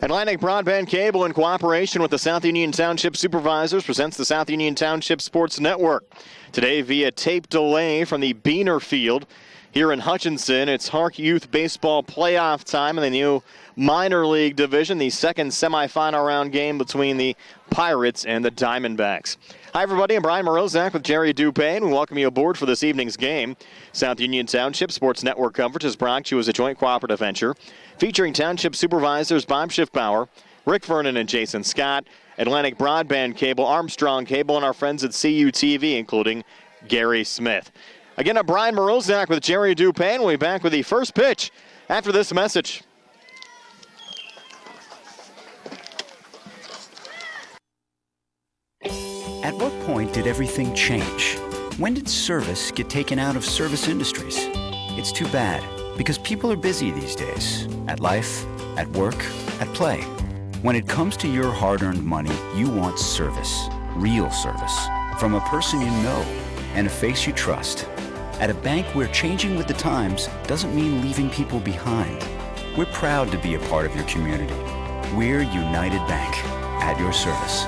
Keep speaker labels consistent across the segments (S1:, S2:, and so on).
S1: Atlantic Broadband Cable, in cooperation with the South Union Township Supervisors, presents the South Union Township Sports Network. Today via tape delay from the Beaner Field here in Hutchinson. It's HARC Youth Baseball playoff time in the new minor league division, the second semifinal round game between the Pirates and the Diamondbacks. Hi, everybody. I'm Brian Morozak with Jerry Dupay, and we welcome you aboard for this evening's game. South Union Township Sports Network coverage is brought to you as a joint cooperative venture featuring Township Supervisors Bob Schiffbauer, Rick Vernon, and Jason Scott, Atlantic Broadband Cable, Armstrong Cable, and our friends at CUTV, including Gary Smith. Again, I'm Brian Morozak with Jerry Dupay, and we'll be back with the first pitch after this message.
S2: At what point did everything change? When did service get taken out of service industries? It's too bad, because people are busy these days. At life, at work, at play. When it comes to your hard-earned money, you want service. Real service. From a person you know and a face you trust. At a bank where changing with the times doesn't mean leaving people behind. We're proud to be a part of your community. We're United Bank, at your service.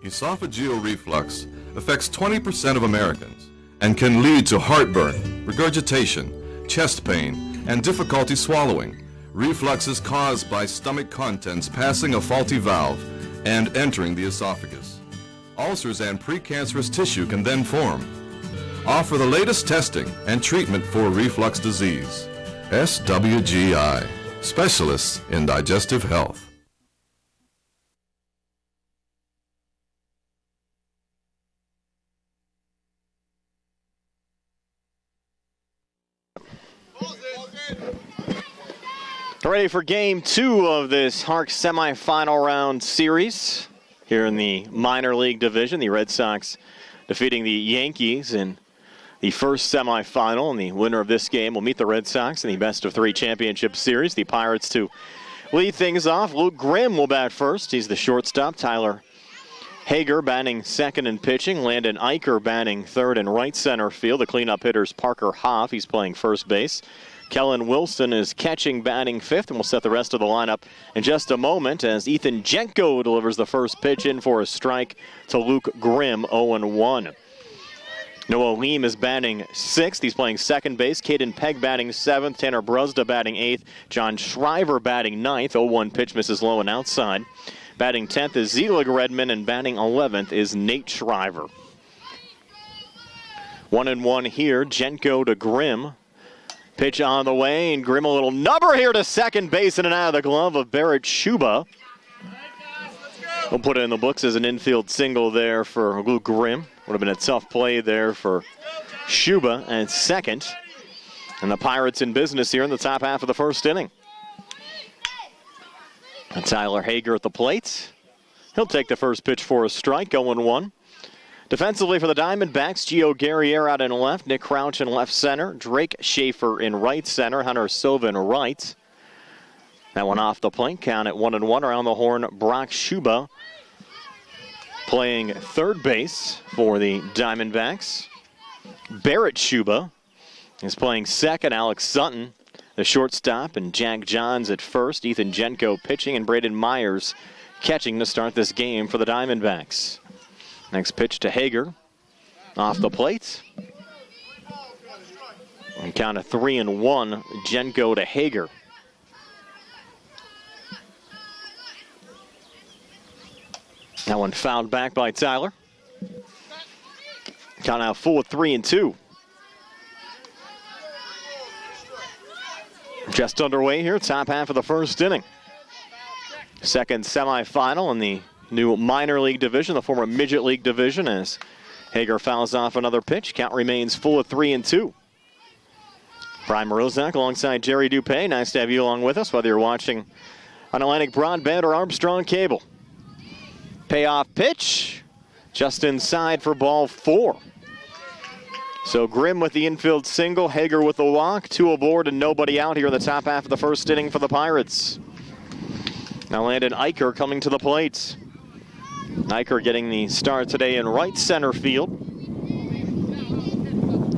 S3: Esophageal reflux affects 20% of Americans and can lead to heartburn, regurgitation, chest pain, and difficulty swallowing. Reflux is caused by stomach contents passing a faulty valve and entering the esophagus. Ulcers and precancerous tissue can then form. Offer the latest testing and treatment for reflux disease. SWGI, specialists in digestive health.
S1: Ready for game 2 of this HARC semifinal round series here in the minor league division. The Red Sox defeating the Yankees in the first semifinal, and the winner of this game will meet the Red Sox in the best-of-3 championship series. The Pirates to lead things off. Luke Grimm will bat first. He's the shortstop. Tyler Hager batting second and pitching. Landon Eicher batting third and right center field. The cleanup hitter's Parker Hoff. He's playing first base. Kellen Wilson is catching, batting fifth, and we'll set the rest of the lineup in just a moment as Ethan Jenko delivers the first pitch in for a strike to Luke Grimm, 0-1. Noah Leem is batting sixth. He's playing second base. Caden Pegg batting seventh. Tanner Bruzda batting eighth. John Shriver batting ninth. 0-1 pitch misses low and outside. Batting 10th is Zelig Redman, and batting 11th is Nate Shriver. 1-1 here. Jenko to Grimm. Pitch on the way, and Grimm a little nubber here to second base and out of the glove of Barrett Schuba. We'll put it in the books as an infield single there for Luke Grimm. Would have been a tough play there for Schuba at second. And the Pirates in business here in the top half of the first inning. And Tyler Hager at the plate. He'll take the first pitch for a strike, 0-1. Defensively for the Diamondbacks, Gio Guerriere out in left, Nick Crouch in left center, Drake Schaefer in right center, Hunter Silva in right. That one off the plate, count at 1-1. Around the horn, Brock Schuba playing third base for the Diamondbacks. Barrett Schuba is playing second, Alex Sutton, the shortstop, and Jack Johns at first. Ethan Jenko pitching, and Braden Myers catching to start this game for the Diamondbacks. Next pitch to Hager, off the plate. And count of 3-1, Jenko to Hager. That one fouled back by Tyler. Count out full of 3-2. Just underway here, top half of the first inning. Second semifinal in the new minor league division, the former Midget League division, as Hager fouls off another pitch. Count remains full of 3-2. Brian Morozak alongside Jerry Dupay. Nice to have you along with us, whether you're watching on Atlantic Broadband or Armstrong Cable. Payoff pitch, just inside for ball 4. So Grimm with the infield single, Hager with the walk, 2 aboard and nobody out here in the top half of the first inning for the Pirates. Now Landon Eicher coming to the plate. Eicher getting the start today in right center field.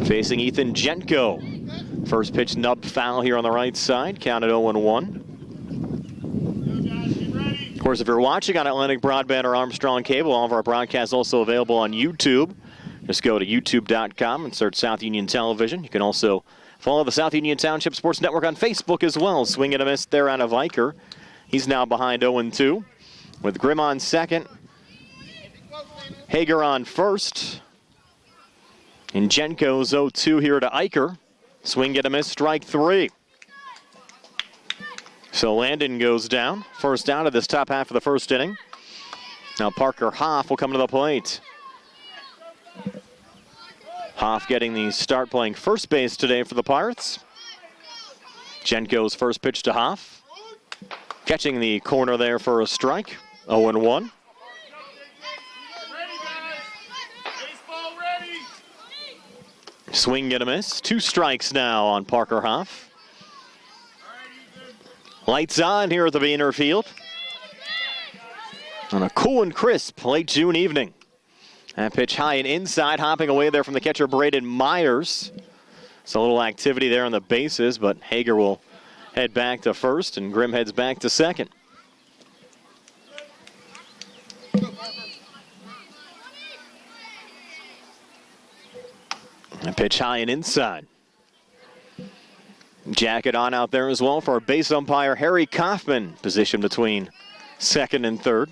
S1: facing Ethan Jenko. First pitch nub foul here on the right side, counted 0-1. Of course, if you're watching on Atlantic Broadband or Armstrong Cable, all of our broadcasts also available on YouTube. Just go to youtube.com and search South Union Television. You can also follow the South Union Township Sports Network on Facebook as well. Swing and a miss there out of Eicher. He's now behind 0-2 with Grimm on second. Hager on first. And Jenko's 0-2 here to Eicher. Swing and a miss, strike 3. So Landon goes down. First out of this top half of the first inning. Now Parker Hoff will come to the plate. Hoff getting the start playing first base today for the Pirates. Jenko's first pitch to Hoff. Catching the corner there for a strike. 0-1. Swing and a miss. 2 strikes now on Parker Hoff. Lights on here at the Beaner Field on a cool and crisp late June evening. That pitch high and inside, hopping away there from the catcher Braden Myers. So a little activity there on the bases, but Hager will head back to first and Grimm heads back to second. A pitch high and inside. Jacket on out there as well for our base umpire Harry Kaufman, positioned between second and third.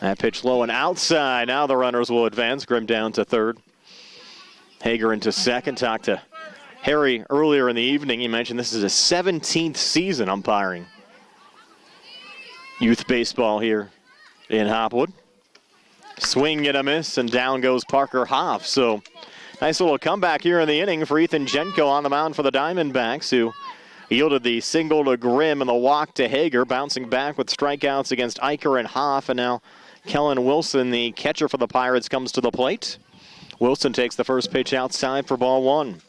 S1: That pitch low and outside. Now the runners will advance. Grimm down to third. Hager into second. Talked to Harry earlier in the evening. He mentioned this is his 17th season umpiring youth baseball here in Hopwood. Swing and a miss, and down goes Parker Hoff. So nice little comeback here in the inning for Ethan Jenko on the mound for the Diamondbacks, who yielded the single to Grimm and the walk to Hager, bouncing back with strikeouts against Eicher and Hoff. And now Kellen Wilson, the catcher for the Pirates, comes to the plate. Wilson takes the first pitch outside for ball 1.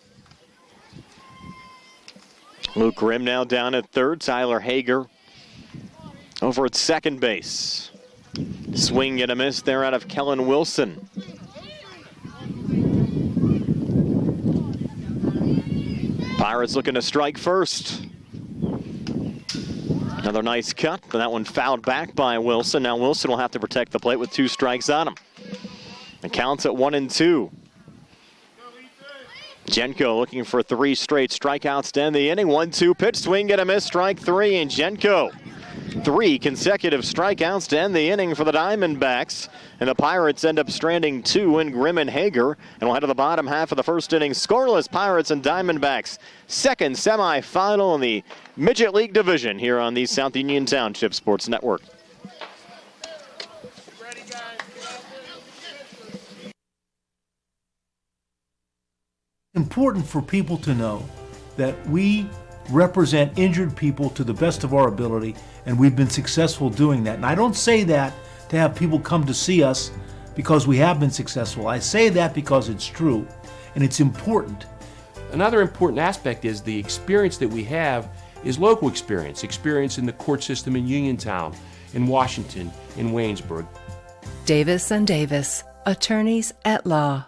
S1: Luke Grimm now down at third. Tyler Hager over at second base. Swing and a miss there out of Kellen Wilson. Pirates looking to strike first. Another nice cut, but that one fouled back by Wilson. Now Wilson will have to protect the plate with 2 strikes on him. The count's at 1-2. Jenko looking for 3 straight strikeouts to end the inning. 1-2 pitch, swing and a miss, strike 3, and Jenko 3 consecutive strikeouts to end the inning for the Diamondbacks. And the Pirates end up stranding 2 in Grimm and Hager. And we'll head to the bottom half of the first inning. Scoreless Pirates and Diamondbacks. Second semifinal in the Midget League Division here on the South Union Township Sports Network.
S4: Important for people to know that we represent injured people to the best of our ability, and we've been successful doing that. And I don't say that to have people come to see us because we have been successful. I say that because it's true, and it's important.
S5: Another important aspect is the experience that we have is local experience in the court system in Uniontown, in Washington, in Waynesburg.
S6: Davis & Davis, attorneys at law.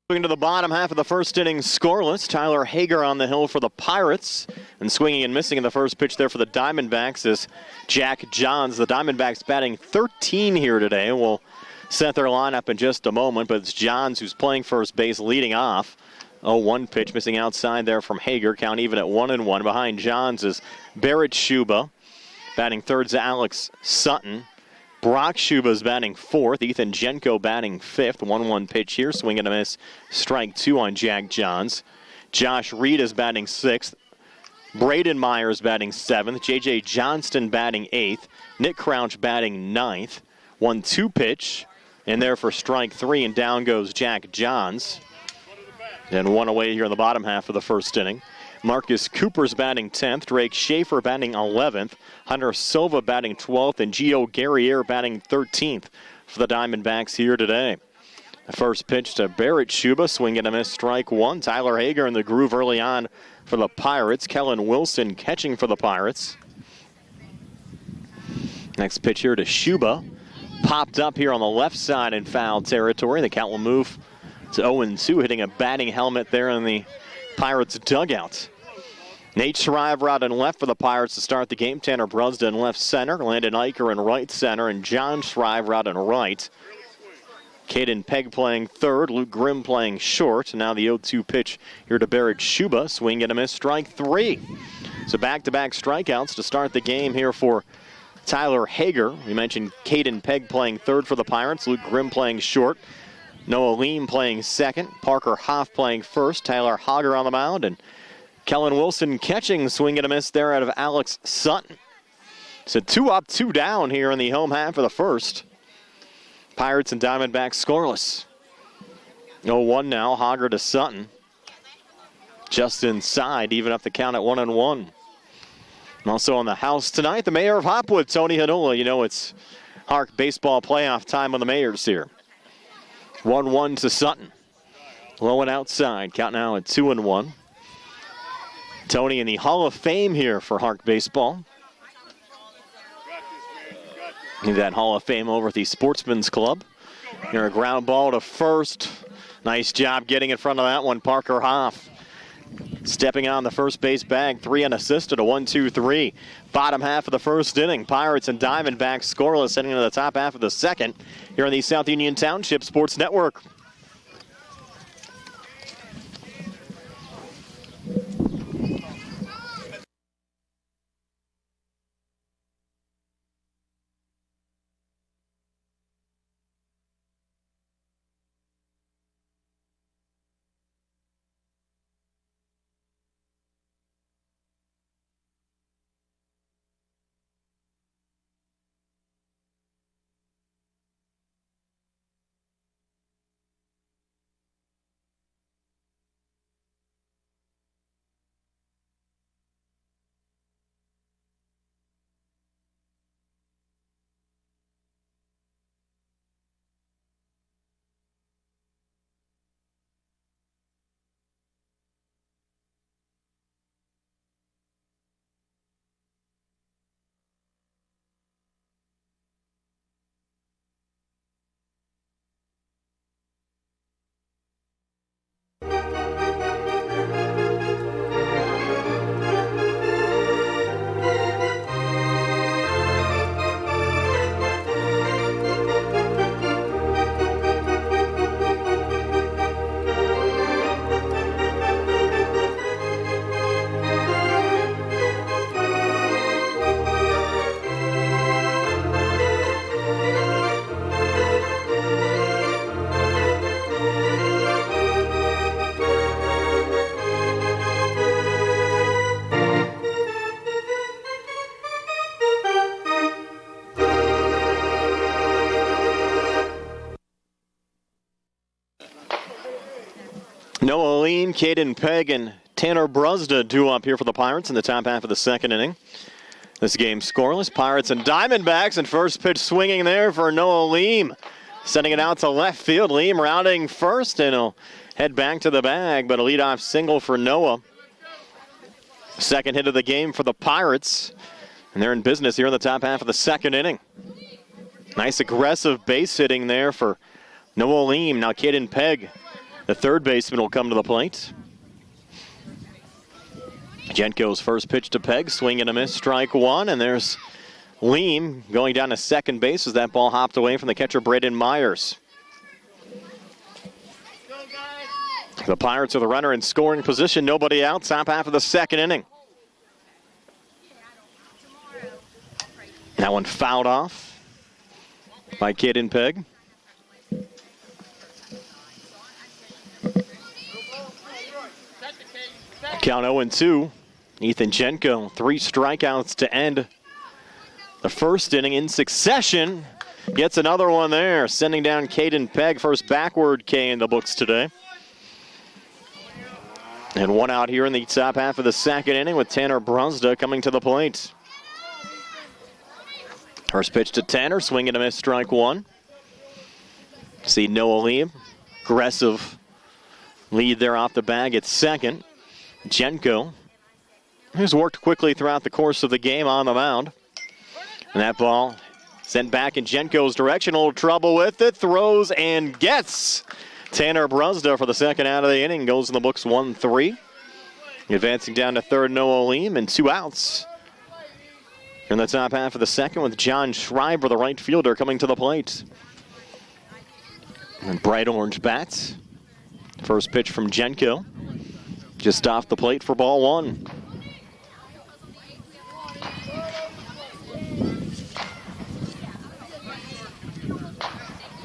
S1: Moving to the bottom half of the first inning, scoreless. Tyler Hager on the hill for the Pirates. And swinging and missing in the first pitch there for the Diamondbacks is Jack Johns. The Diamondbacks batting 13 here today. We'll set their lineup in just a moment, but it's Johns who's playing first base leading off. 0-1 pitch missing outside there from Hager. Count even at 1-1. Behind Johns is Barrett Schuba. Batting third's Alex Sutton. Brock Schuba's batting fourth. Ethan Jenko batting fifth. 1-1 pitch here. Swing and a miss. Strike 2 on Jack Johns. Josh Reed is batting sixth. Braden Myers batting seventh. J.J. Johnston batting eighth. Nick Crouch batting ninth. 1-2 pitch. In there for strike 3, and down goes Jack Johns. And 1 away here in the bottom half of the first inning. Marcus Cooper's batting 10th, Drake Schaefer batting 11th, Hunter Silva batting 12th, and Gio Guerriere batting 13th for the Diamondbacks here today. The first pitch to Barrett Schuba, swing and a miss, strike 1. Tyler Hager in the groove early on for the Pirates. Kellen Wilson catching for the Pirates. Next pitch here to Schuba. popped up here on the left side in foul territory. The count will move to 0-2, hitting a batting helmet there in the Pirates dugout. Nate Shrive out in left for the Pirates to start the game. Tanner Brusda in left center. Landon Eicher in right center. And John Shrive out in right. Caden Pegg playing third. Luke Grimm playing short. Now the 0-2 pitch here to Barrett Shuba. Swing and a miss, strike three. So back-to-back strikeouts to start the game here for Tyler Hager. We mentioned Caden Pegg playing third for the Pirates. Luke Grimm playing short. Noah Leem playing second. Parker Hoff playing first. Tyler Hager on the mound. And Kellen Wilson catching. Swing and a miss there out of Alex Sutton. So 2 up, 2 down here in the home half of the first. Pirates and Diamondbacks scoreless. 0-1 now. Hager to Sutton. Just inside, even up the count at 1-1. And also on the house tonight, the mayor of Hopwood, Tony Hanola. You know it's HARC baseball playoff time on the Mayors here. 1-1 to Sutton. Low and outside. Count now at 2-1. Tony in the Hall of Fame here for HARC baseball. That Hall of Fame over at the Sportsman's Club. Here a ground ball to first. Nice job getting in front of that one, Parker Hoff. Stepping on the first base bag, 3 unassisted, a 1-2-3. Bottom half of the first inning. Pirates and Diamondbacks scoreless heading into the top half of the second here on the South Union Township Sports Network. Noah Leem, Caden Pegg, and Tanner Brusda due up here for the Pirates in the top half of the second inning. This game scoreless. Pirates and Diamondbacks, and first pitch swinging there for Noah Leem. Sending it out to left field. Leem rounding first, and he'll head back to the bag, but a leadoff single for Noah. Second hit of the game for the Pirates, and they're in business here in the top half of the second inning. Nice aggressive base hitting there for Noah Leem. Now Caden Pegg, the third baseman, will come to the plate. Jenko's first pitch to Pegg, swing and a miss, strike one, and there's Leem going down to second base as that ball hopped away from the catcher Braden Myers. The Pirates are the runner in scoring position, nobody out, top half of the second inning. That one fouled off by Caden Pegg. Count 0-2. Ethan Jenko, 3 strikeouts to end the first inning in succession. Gets another one there, sending down Caden Pegg. First backward K in the books today. And one out here in the top half of the second inning with Tanner Brusda coming to the plate. First pitch to Tanner, swing and a miss, strike one. See Noah Leem, aggressive lead there off the bag at second. Jenko, who's worked quickly throughout the course of the game on the mound. And that ball Sent back in Jenko's direction. A little trouble with it. Throws and gets. Tanner Brusda for the second out of the inning. Goes in the books 1-3. Advancing down to third, Noah Leam, and 2 outs. In the top half of the second with John Schreiber, the right fielder, coming to the plate. And bright orange bats. First pitch from Jenko. Just off the plate for ball 1.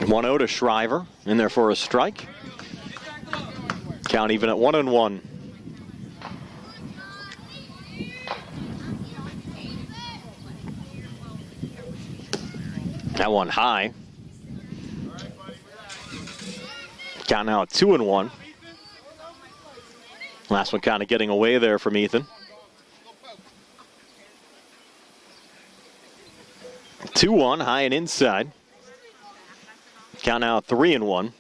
S1: One 0 to Shriver, in there for a strike. Count even at 1-1. That one high. Count now at 2-1. Last one kind of getting away there from Ethan. 2-1, high and inside. Count now 3-1.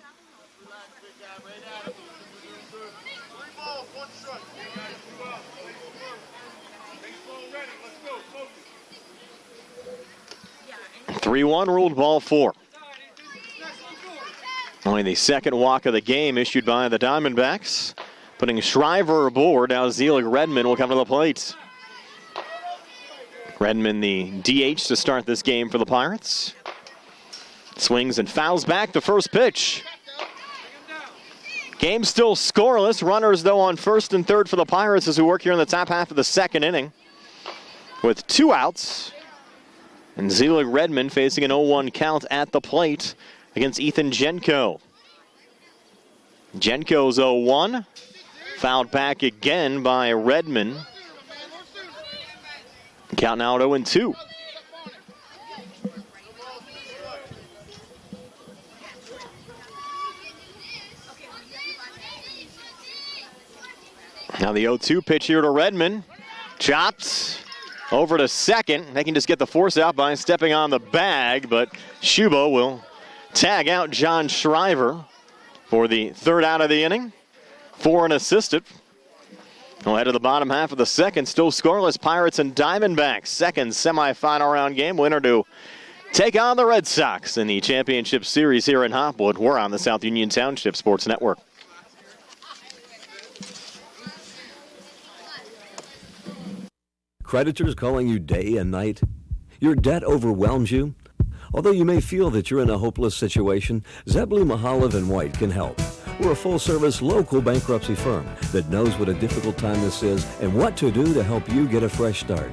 S1: Three-1 ruled ball 4. Only the second walk of the game issued by the Diamondbacks. Putting Shriver aboard. Now Zelig Redmond will come to the plate. Redmond the DH to start this game for the Pirates. Swings and fouls back the first pitch. Game still scoreless. Runners, though, on first and third for the Pirates as we work here in the top half of the second inning. With 2 outs. And Zelig Redmond facing an 0-1 count at the plate against Ethan Jenko. Jenko's 0-1. Fouled back again by Redmond. Count now at 0-2. Now the 0-2 pitch here to Redmond. Chopped over to second. They can just get the force out by stepping on the bag, but Shubo will tag out John Shriver for the third out of the inning. 4 unassisted. We'll head to the bottom half of the second. Still scoreless, Pirates and Diamondbacks. Second semifinal round game. Winner to take on the Red Sox in the championship series here in Hopwood. We're on the South Union Township Sports Network.
S7: Creditors calling you day and night? Your debt overwhelms you? Although you may feel that you're in a hopeless situation, Zebley, Mahalev & White can help. We're a full-service local bankruptcy firm that knows what a difficult time this is and what to do to help you get a fresh start.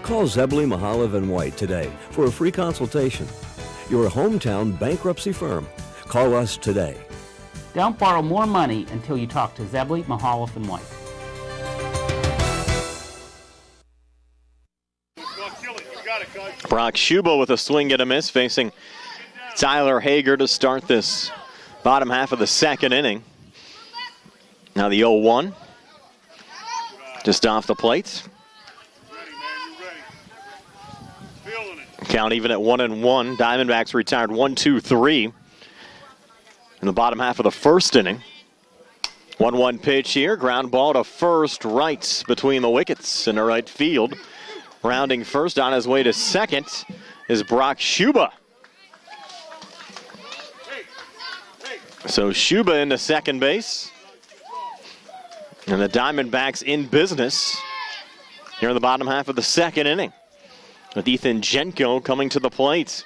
S7: Call Zebley, Mahalev & White today for a free consultation. You're a hometown bankruptcy firm. Call us today.
S8: Don't borrow more money until you talk to Zebley, Mahalev & White.
S1: Brock Shubo with a swing and a miss, facing Tyler Hager to start this bottom half of the second inning. Now the 0-1, just off the plate. Count even at 1-1. Diamondbacks retired 1-2-3 in the bottom half of the first inning. 1-1 pitch here, ground ball to first, right between the wickets in the right field. Rounding first on his way to second is Brock Shuba. So Shuba into second base. And the Diamondbacks in business here in the bottom half of the second inning, with Ethan Jenko coming to the plate.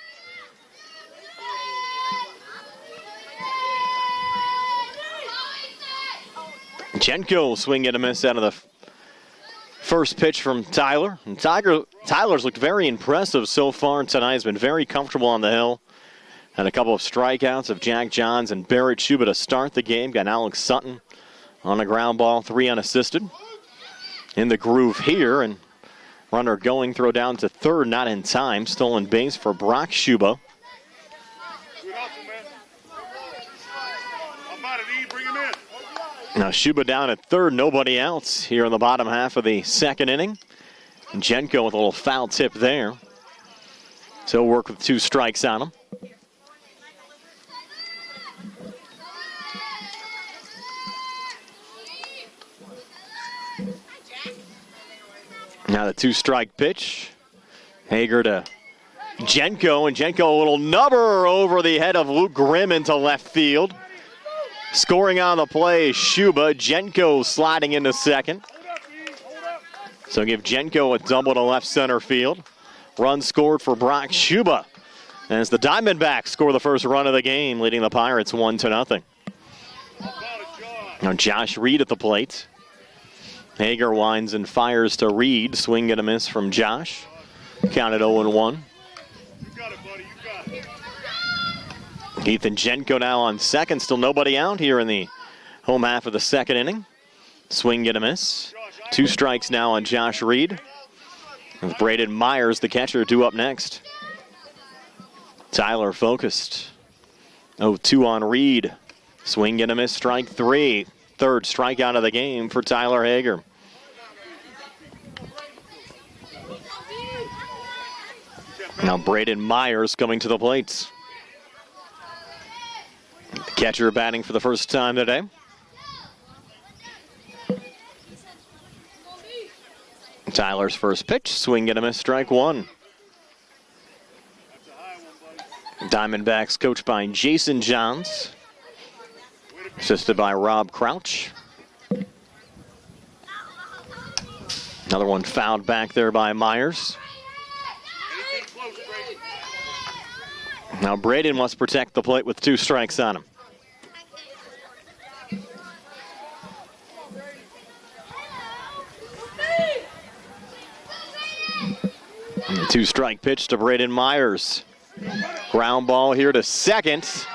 S1: Jenko swing and a miss out of the first pitch from Tyler. And Tyler's looked very impressive so far tonight. He's been very comfortable on the hill. Had a couple of strikeouts of Jack Johns and Barrett Shuba to start the game. Got Alex Sutton on a ground ball, 3 unassisted. In the groove here, and runner going, throw down to third, not in time. Stolen base for Brock Shuba. Now Shuba down at third, nobody else here in the bottom half of the second inning. And Jenko with a little foul tip there. So he'll work with 2 strikes on him. Now the 2-strike pitch. Hager to Jenko, and Jenko a little nubber over the head of Luke Grimm into left field. Scoring on the play, Shuba. Jenko sliding into second. So give Jenko a double to left center field. Run scored for Brock Shuba as the Diamondbacks score the first run of the game, leading the Pirates 1-0. Now Josh Reed at the plate. Hager winds and fires to Reed. Swing and a miss from Josh. Counted 0-1. Ethan Jenko now on second. Still nobody out here in the home half of the second inning. Swing and a miss. 2 strikes now on Josh Reed. With Braden Myers, the catcher, due up next. Tyler focused. 0-2 on Reed. Swing and a miss, strike 3. Third strikeout of the game for Tyler Hager. Now Braden Myers coming to the plate. The catcher batting for the first time today. Tyler's first pitch, swing and a miss, strike 1. Diamondbacks coached by Jason Johns, assisted by Rob Crouch. Another one fouled back there by Myers. Now Braden must protect the plate with 2 strikes on him. And the 2-strike pitch to Braden Myers. Ground ball here to second.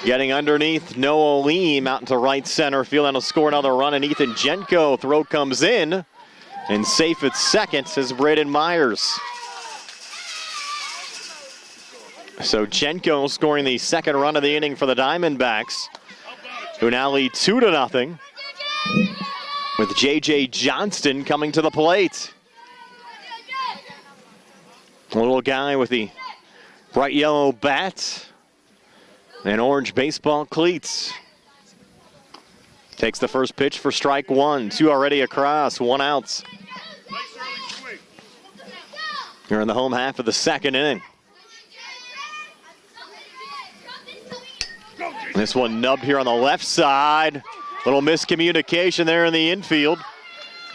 S1: Getting underneath Noah Leem out into right center field. And will score another run. And Ethan Jenko throw comes in. And safe at second is Braden Myers. So Jenko scoring the second run of the inning for the Diamondbacks, who now lead 2-0. With J.J. Johnston coming to the plate. A little guy with the bright yellow bat and orange baseball cleats. Takes the first pitch for strike 1. 2 already across, 1 out. You're in the home half of the second inning. This one nubbed here on the left side. Little miscommunication there in the infield.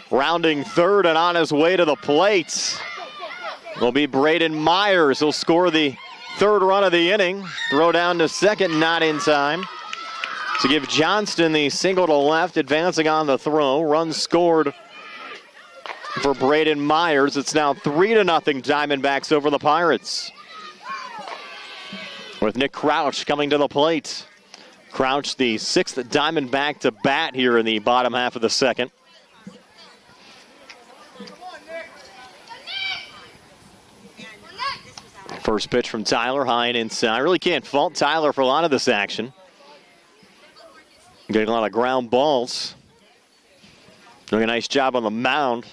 S1: Rounding third and on his way to the plate will be Braden Myers. He'll score the third run of the inning. Throw down to second, not in time. To give Johnston the single to left, advancing on the throw. Run scored for Braden Myers. It's now 3-0 Diamondbacks over the Pirates. With Nick Crouch coming to the plate. Crouch, the 6th Diamondback to bat here in the bottom half of the second. First pitch from Tyler, high and inside. I really can't fault Tyler for a lot of this action. Getting a lot of ground balls. Doing a nice job on the mound.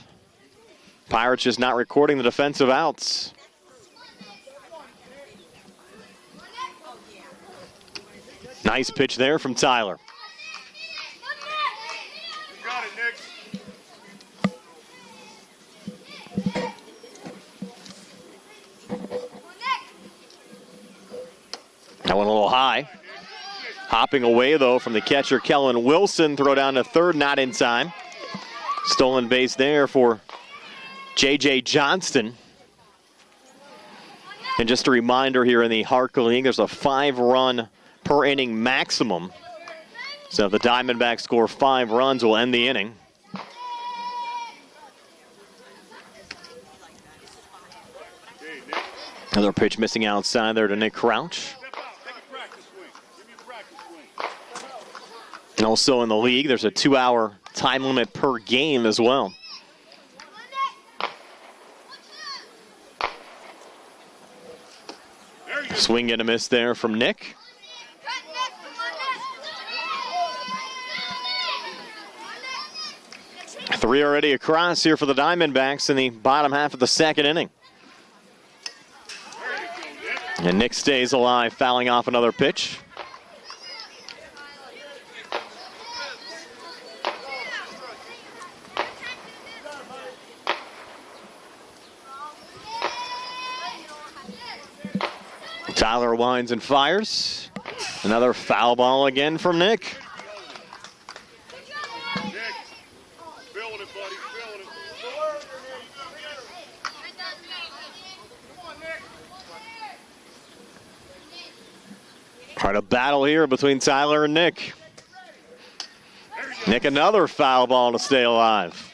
S1: Pirates just not recording the defensive outs. Nice pitch there from Tyler.
S9: Got it, Nick.
S1: That one a little high. Hopping away, though, from the catcher, Kellen Wilson. Throw down to third, not in time. Stolen base there for J.J. Johnston. And just a reminder here in the HARC League, there's a 5-run per inning maximum. So if the Diamondbacks score 5 runs, will end the inning. Another pitch missing outside there to Nick Crouch. And also in the league, there's a 2-hour time limit per game as well. Swing and a miss there from Nick. Three already across here for the Diamondbacks in the bottom half of the second inning. And Nick stays alive, fouling off another pitch. Tyler winds and fires. Another foul ball again from Nick. Quite a battle here between Tyler and Nick. Nick, another foul ball to stay alive.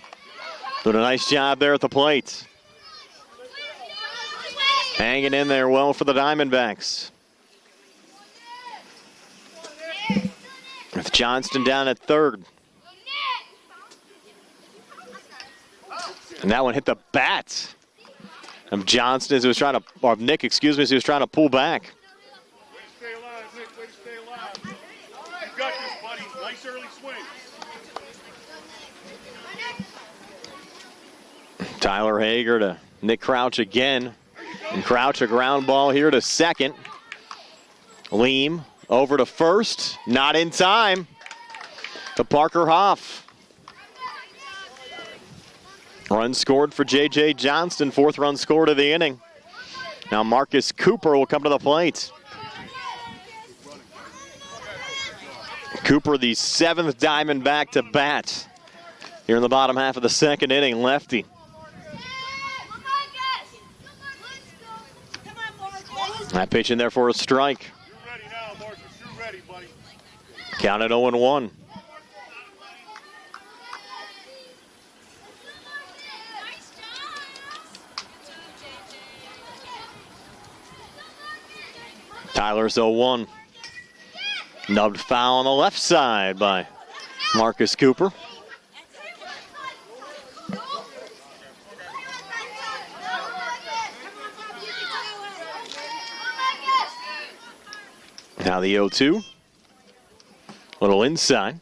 S1: Doing a nice job there at the plate. Hanging in there well for the Diamondbacks. With Johnston down at third. And that one hit the bat of Johnston as he was trying to, or of Nick, excuse me, as he was trying to pull back. Tyler Hager to Nick Crouch again. And Crouch a ground ball here to second. Leam over to first. Not in time. To Parker Hoff. Run scored for J.J. Johnston. 4th run scored of the inning. Now Marcus Cooper will come to the plate. Cooper, the 7th Diamondback to bat. Here in the bottom half of the 2nd inning, lefty. That pitch in there for a strike. Count at 0-1. Tyler's 0-1. Nubbed foul on the left side by Marcus Cooper. Now the 0-2. Little inside.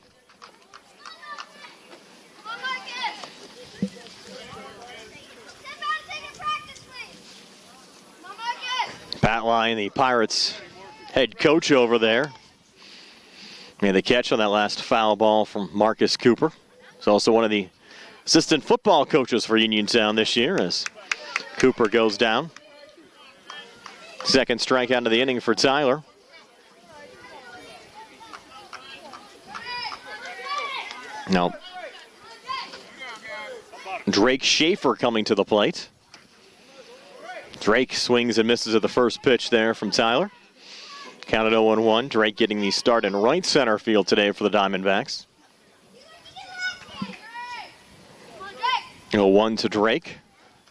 S1: Pat Lyon, the Pirates head coach over there, made the catch on that last foul ball from Marcus Cooper. He's also one of the assistant football coaches for Uniontown this year as Cooper goes down. 2nd strikeout of the inning for Tyler. Now, Drake Schaefer coming to the plate. Drake swings and misses at the first pitch there from Tyler. Counted 0-1. Drake getting the start in right center field today for the Diamondbacks. 0-1 to Drake.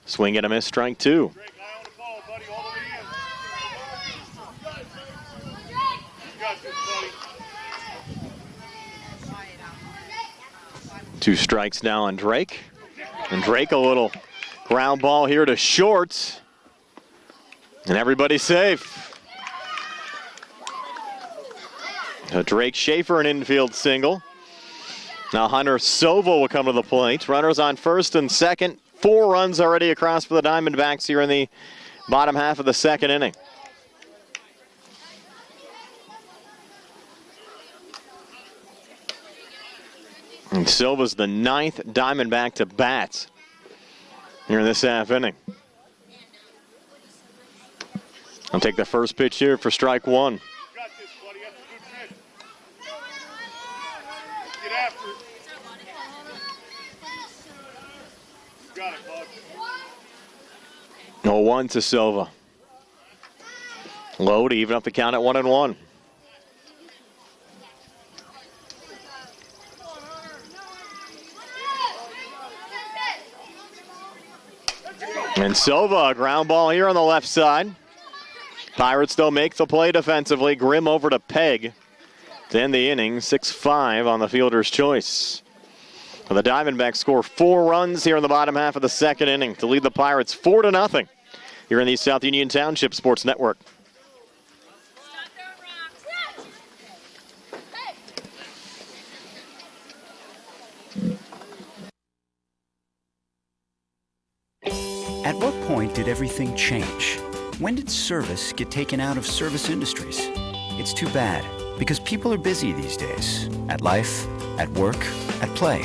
S1: Swing and a miss, strike 2. Two strikes now on Drake. And Drake a little ground ball here to short. And everybody's safe. Drake Schaefer an infield single. Now Hunter Sova will come to the plate. Runners on first and second. 4 runs already across for the Diamondbacks here in the bottom half of the 2nd inning. And Silva's the 9th Diamondback to bat here in this half inning. I'll take the first pitch here for strike 1.
S9: Get after it. Got it, bud.
S1: 0-1 to Silva. Low to even up the count at 1-1. And Silva, a ground ball here on the left side. Pirates, though, make the play defensively. Grimm over to Pegg to end the inning. 6-5 on the fielder's choice. Well, the Diamondbacks score 4 runs here in the bottom half of the 2nd inning to lead the Pirates 4-0 here in the South Union Township Sports Network.
S2: At what point did everything change? When did service get taken out of service industries? It's too bad, because people are busy these days. At life, at work, at play.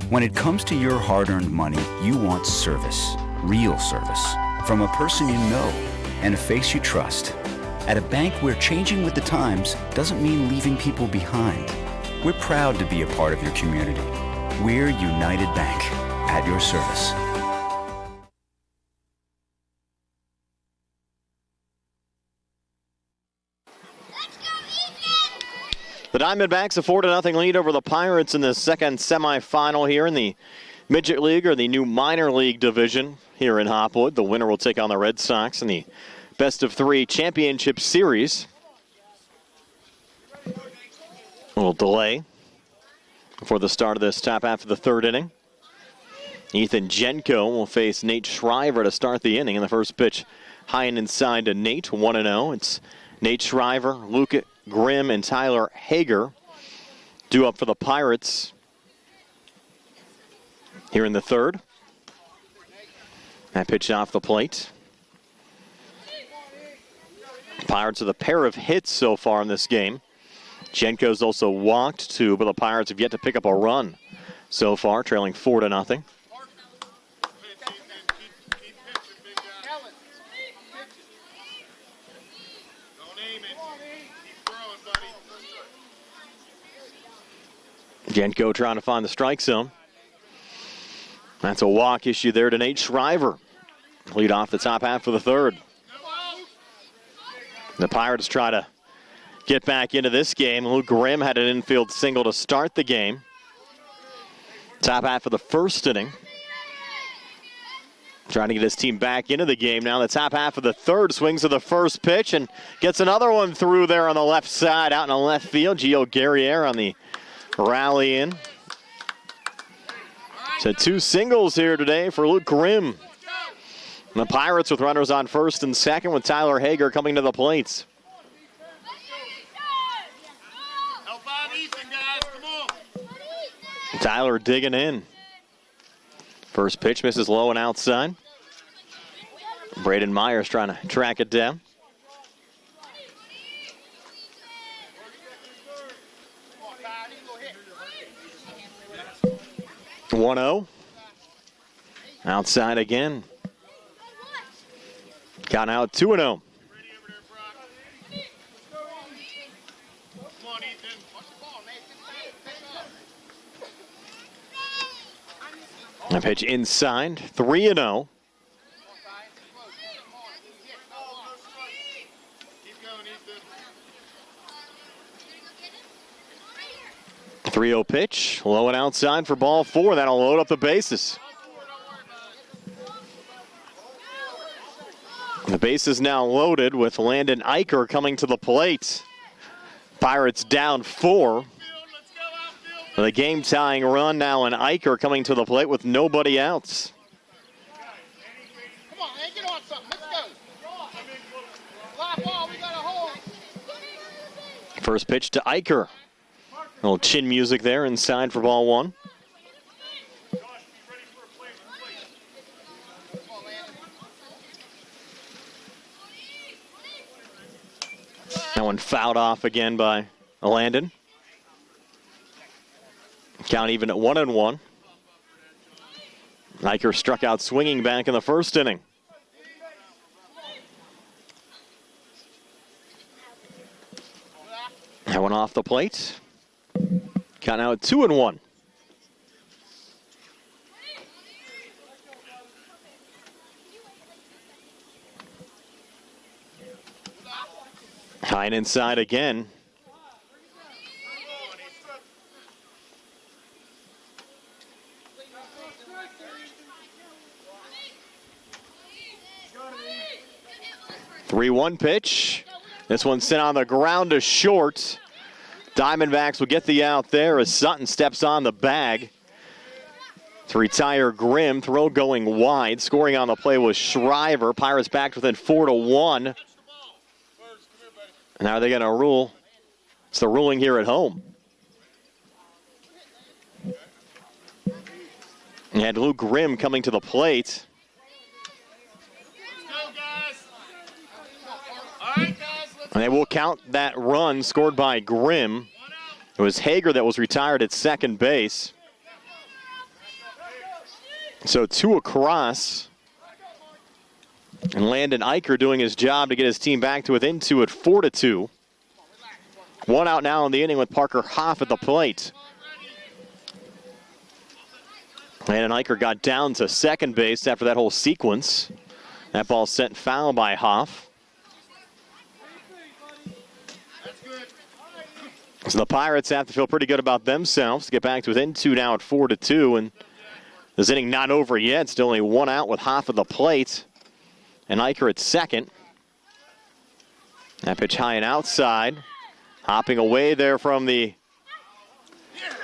S2: When it comes to your hard-earned money, you want service. Real service. From a person you know and a face you trust. At a bank where changing with the times doesn't mean leaving people behind. We're proud to be a part of your community. We're United Bank, at your service.
S1: The Diamondbacks a 4-0 lead over the Pirates in the second semifinal here in the Midget League, or the new minor league division here in Hopwood. The winner will take on the Red Sox in the best-of-3 championship series. A little delay before the start of this top half of the third inning. Ethan Jenko will face Nate Shriver to start the inning. In the first pitch, high and inside to Nate, 1-0. It's Nate Shriver, Luke Grimm, and Tyler Hager due up for the Pirates here in the third. That pitch off the plate. Pirates with a pair of hits so far in this game. Jenko's also walked 2, but the Pirates have yet to pick up a run so far, trailing 4-0. Jenko trying to find the strike zone. That's a walk issue there to Nate Shriver. Lead off the top half of the third. The Pirates try to get back into this game. Luke Grimm had an infield single to start the game. Top half of the first inning. Trying to get his team back into the game now. The top half of the third, swings to the first pitch and gets another one through there on the left side, out in the left field. Gio Guerriere on the rally in. So 2 singles here today for Luke Grimm. And the Pirates with runners on first and second, with Tyler Hager coming to the plates. Tyler digging in. First pitch misses low and outside. Braden Myers trying to track it down. One-0. Outside again. Got out 2-0. A pitch inside, 3-0. A 3-0 pitch, low and outside for ball 4. That'll load up the bases. The base is now loaded with Landon Eicher coming to the plate. Pirates down 4. The game-tying run now, and Eicher coming to the plate with nobody else.
S9: Come on, man, get on something. Let's go. Fly ball, we got a hole.
S1: First pitch to Eicher. A little chin music there inside for ball 1. That one fouled off again by Landon. Count even at 1-1. Eicher struck out swinging back in the first inning. That one off the plate. Count now at 2-1. High and inside again. Three-one pitch. This one sent on the ground to short. Diamondbacks will get the out there as Sutton steps on the bag to retire Grimm. Throw going wide. Scoring on the play was Shriver. Pirates back within 4-1. And how are they going to rule? It's the ruling here at home. You had Luke Grimm coming to the plate. And they will count that run scored by Grimm. It was Hager that was retired at second base. So 2 across. And Landon Eicher doing his job to get his team back to within 2 at 4-2. One out now in the inning with Parker Hoff at the plate. Landon Eicher got down to second base after that whole sequence. That ball sent foul by Hoff. So the Pirates have to feel pretty good about themselves to get back to within 2 now at 4-2. And this inning not over yet. Still only one out with Hoff at the plate. And Eicher at second. That pitch high and outside. Hopping away there from the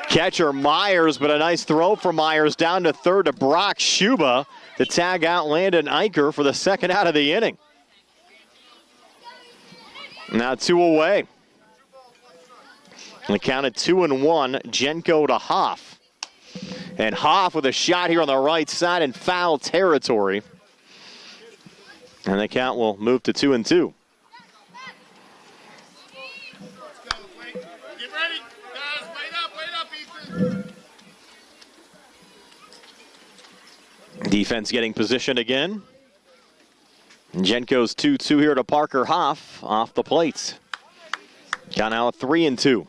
S1: catcher Myers, but a nice throw for Myers down to third to Brock Schuba to tag out Landon Eicher for the second out of the inning. Now 2 away. And the count at 2-1, Jenko to Hoff. And Hoff with a shot here on the right side in foul territory. And the count will move to 2-2. Defense getting positioned again. And Jenko's 2-2 here to Parker Hoff off the plate. Count now at 3-2.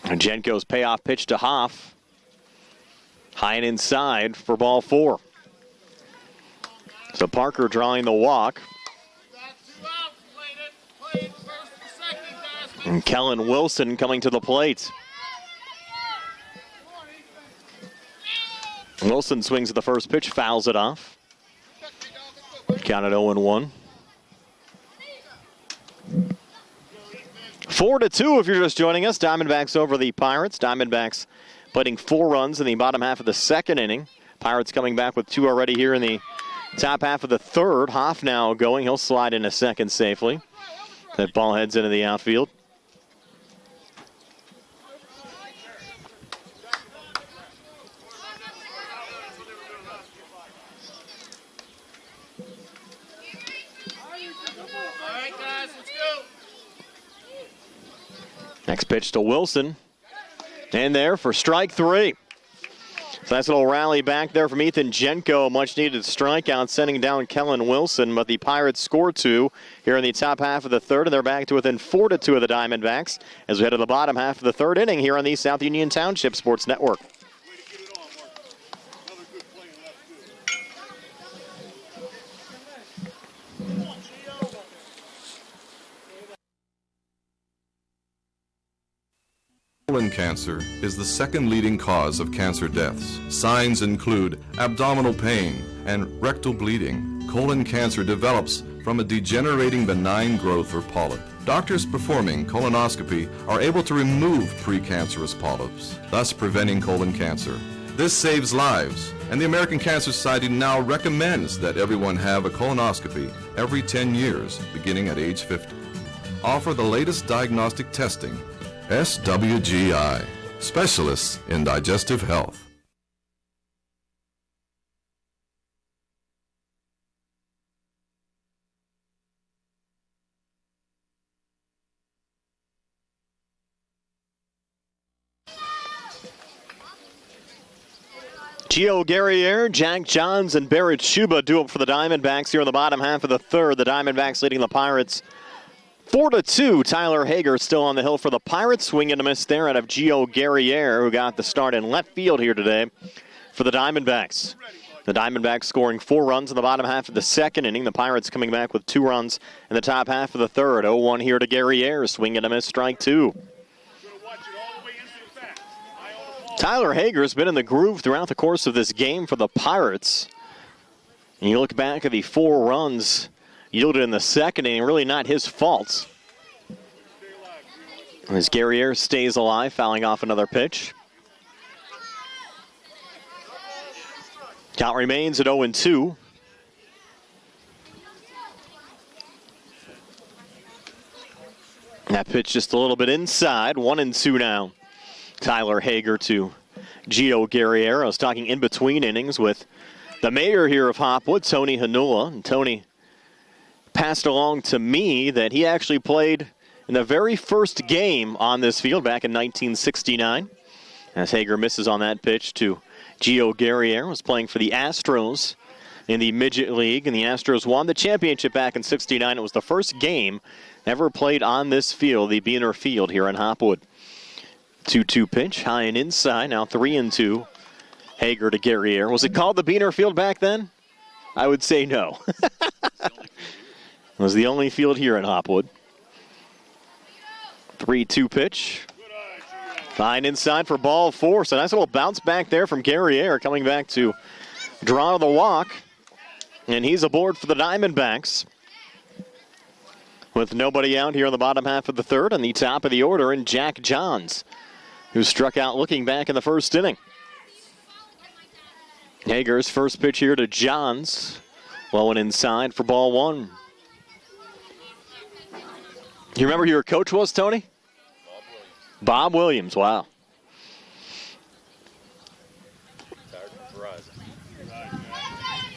S1: And Jenko's payoff pitch to Hoff. High and inside for ball 4. So Parker drawing the walk. And Kellen Wilson coming to the plate. Wilson swings at the first pitch, fouls it off. Count at 0-1. 4-2 if you're just joining us. Diamondbacks over the Pirates. Diamondbacks putting 4 runs in the bottom half of the second inning. Pirates coming back with 2 already here in the top half of the third. Hoff now going. He'll slide into second safely. That ball heads into the outfield. Next pitch to Wilson. And there for strike 3. So nice little rally back there from Ethan Jenko. Much needed strikeout, sending down Kellen Wilson. But the Pirates score 2 here in the top half of the third. And they're back to within 4-2 of the Diamondbacks as we head to the bottom half of the third inning here on the South Union Township Sports Network.
S3: Colon cancer is the second leading cause of cancer deaths. Signs include abdominal pain and rectal bleeding. Colon cancer develops from a degenerating benign growth or polyp. Doctors performing colonoscopy are able to remove precancerous polyps, thus preventing colon cancer. This saves lives, and the American Cancer Society now recommends that everyone have a colonoscopy every 10 years, beginning at age 50. Offer the latest diagnostic testing. SWGI, specialists in digestive health.
S1: Gio Guerriere, Jack Johns, and Barrett Schuba do it for the Diamondbacks here in the bottom half of the third. The Diamondbacks leading the Pirates 4-2. Tyler Hager still on the hill for the Pirates. Swing and a miss there out of Gio Guerriere, who got the start in left field here today for the Diamondbacks. The Diamondbacks scoring 4 runs in the bottom half of the second inning. The Pirates coming back with 2 runs in the top half of the third. 0-1 here to Guerriere. Swing and a miss, strike 2. Tyler Hager's been in the groove throughout the course of this game for the Pirates. And you look back at the 4 runs yielded in the second inning, really not his fault. As Guerriere stays alive, fouling off another pitch. Count remains at 0-2. That pitch just a little bit inside. 1-2 now. Tyler Hager to Gio Guerriere. I was talking in between innings with the mayor here of Hopwood, Tony Hanula. And Tony passed along to me that he actually played in the very first game on this field back in 1969. As Hager misses on that pitch to Gio Guerriere, was playing for the Astros in the Midget League, and the Astros won the championship back in 69. It was the first game ever played on this field, the Biener Field here in Hopwood. 2-2 pitch, high and inside, now 3-2. Hager to Guerriere. Was it called the Biener Field back then? I would say no. It was the only field here in Hopwood. 3-2 pitch. Fine inside for ball 4. So nice little bounce back there from Guerriere, coming back to draw to the walk. And he's aboard for the Diamondbacks. With nobody out here in the bottom half of the third, and the top of the order in Jack Johns, who struck out looking back in the first inning. Hager's first pitch here to Johns. Low and inside for ball 1. You remember who your coach was, Tony? Bob Williams, wow.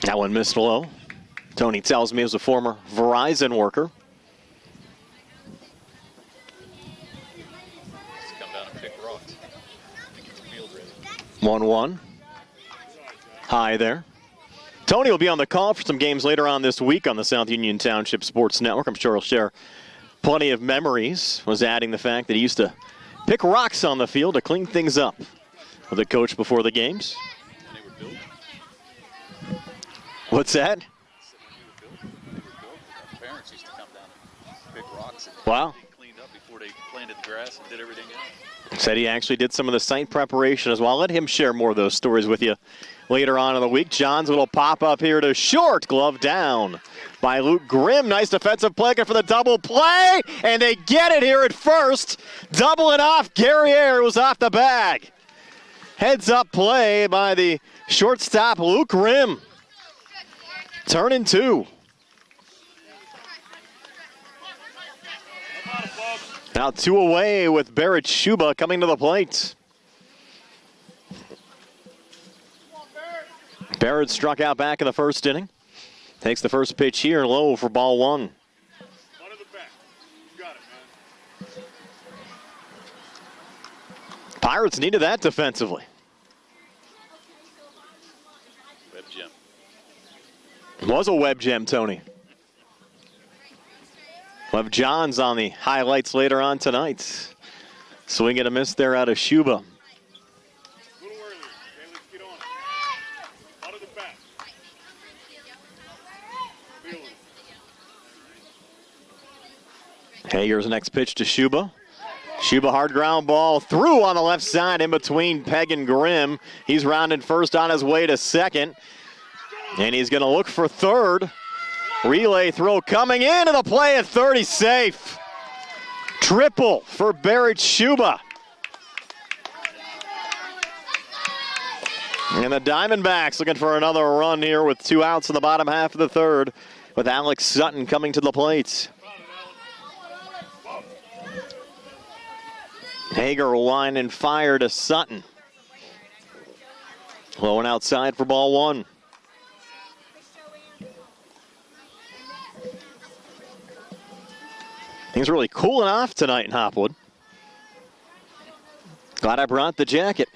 S1: That one missed low. Tony tells me he was a former Verizon worker. 1-1. High there. Tony will be on the call for some games later on this week on the South Union Township Sports Network. I'm sure he'll share plenty of memories. Was adding the fact that he used to pick rocks on the field to clean things up with the coach before the games. What's that?
S10: Parents used to come down and pick rocks and
S1: wow.
S10: Cleaned up before they planted the grass and did everything else.
S1: Said he actually did some of the site preparation as well. I'll let him share more of those stories with you later on in the week. John's little pop-up here to short. Glove down by Luke Grimm. Nice defensive play for the double play, and they get it here at first. Doubling off. Guerriere was off the bag. Heads-up play by the shortstop, Luke Grimm. Turning 2. Now 2 away with Barrett Shuba coming to the plate. Barrett struck out back in the first inning. Takes the first pitch here, low for ball 1. Pirates needed that defensively.
S10: Web gem.
S1: It was a web gem, Tony. We'll have Johns on the highlights later on tonight. Swing and a miss there out of Shuba. Hager's next pitch to Shuba. Shuba hard ground ball through on the left side in between Pegg and Grimm. He's rounded first on his way to second. And he's going to look for third. Relay throw coming into the play at 30, safe. Triple for Barrett Shuba. And the Diamondbacks looking for another run here with 2 outs in the bottom half of the third, with Alex Sutton coming to the plate. Hager line and fire to Sutton. Low and outside for ball 1. Things really cooling off tonight in Hopwood. Glad I brought the jacket.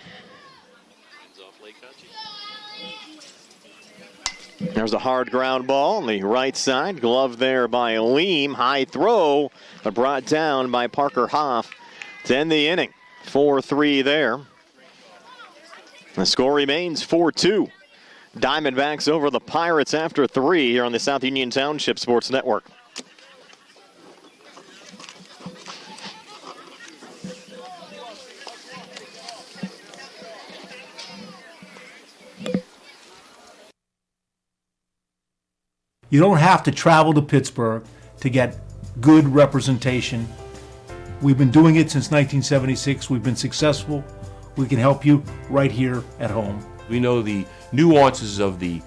S1: There's a hard ground ball on the right side. Glove there by Leem. High throw, but brought down by Parker Hoff to end the inning. 4-3 there. The score remains 4-2. Diamondbacks over the Pirates after 3 here on the South Union Township Sports Network.
S4: You don't have to travel to Pittsburgh to get good representation. We've been doing it since 1976. We've been successful. We can help you right here at home.
S5: We know the nuances of the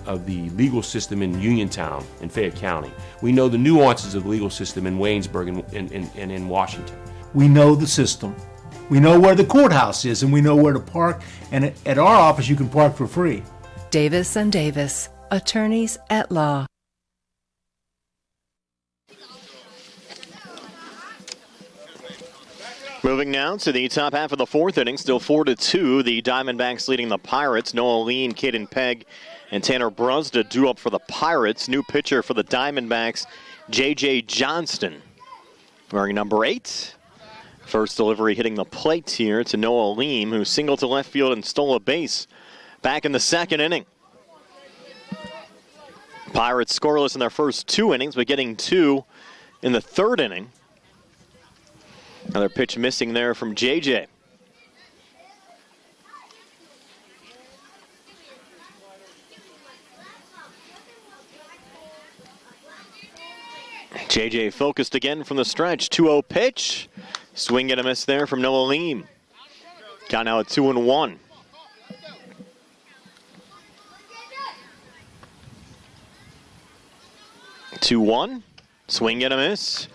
S5: legal system in Uniontown and Fayette County. We know the nuances of the legal system in Waynesburg and in Washington.
S4: We know the system. We know where the courthouse is, and we know where to park. And at our office, you can park for free.
S6: Davis & Davis, attorneys at law.
S1: Moving now to the top half of the fourth inning, still 4-2. The Diamondbacks leading the Pirates. Noah Lean, Caden Pegg, and Tanner Brusda drew up for the Pirates. New pitcher for the Diamondbacks, J.J. Johnston, wearing number 8. First delivery hitting the plate here to Noah Lean, who singled to left field and stole a base back in the second inning. Pirates scoreless in their first 2 innings, but getting 2 in the third inning. Another pitch missing there from JJ. JJ focused again from the stretch. 2-0 pitch. Swing and a miss there from Noah Lean. Count now at 2-1. Two-one. Swing and a miss.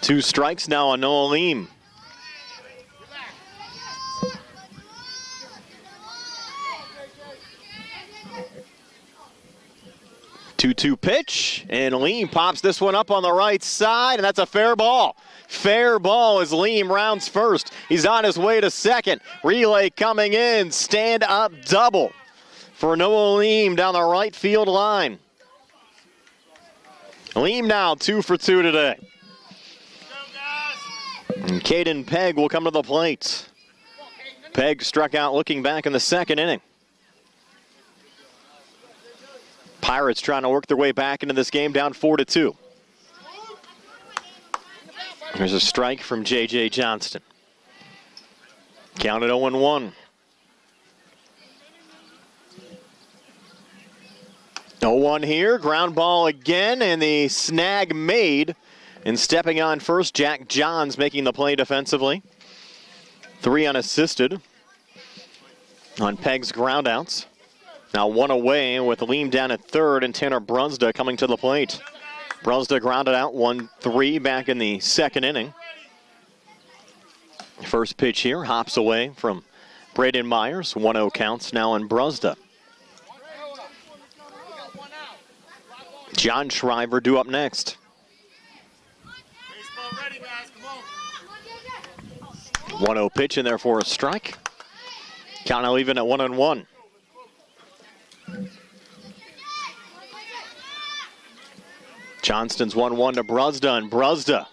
S1: 2 strikes now on Noah Lean. 2-2 pitch, and Lean pops this one up on the right side, and that's a fair ball. Fair ball as Lean rounds first. He's on his way to second. Relay coming in. Stand up double for Noah Lean down the right field line. Lean now 2 for 2 today. And Caden Pegg will come to the plate. Pegg struck out looking back in the second inning. Pirates trying to work their way back into this game, down 4-2. There's a strike from J.J. Johnston. Counted 0-1. 0-1 here, ground ball again, and the snag made. And stepping on first, Jack Johns making the play defensively. 3 unassisted on Pegg's groundouts. Now 1 away with Lean down at third and Tanner Brusda coming to the plate. Brusda grounded out 1-3 back in the second inning. First pitch here, hops away from Braden Myers. 1-0 counts now on Brusda. John Shriver due up next. 1-0 pitch in there for a strike. Count now even at 1-1. Johnston's 1-1 to Brusda, and Brusda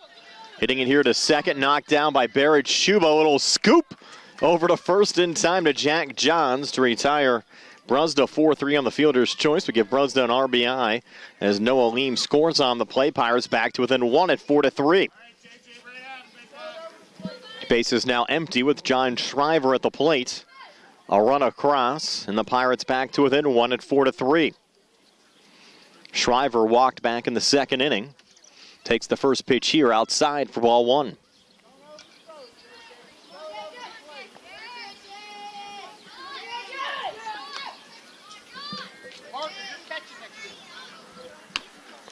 S1: hitting it here to second, knocked down by Barrett Shuba. A little scoop over to first in time to Jack Johns to retire Brusda 4-3 on the fielder's choice. We give Brusda an RBI as Noah Lean scores on the play. Pirates back to within 1 at 4-3. Base is now empty with John Shriver at the plate. A run across, and the Pirates back to within 1 at 4-3. Shriver walked back in the second inning. Takes the first pitch here outside for ball 1.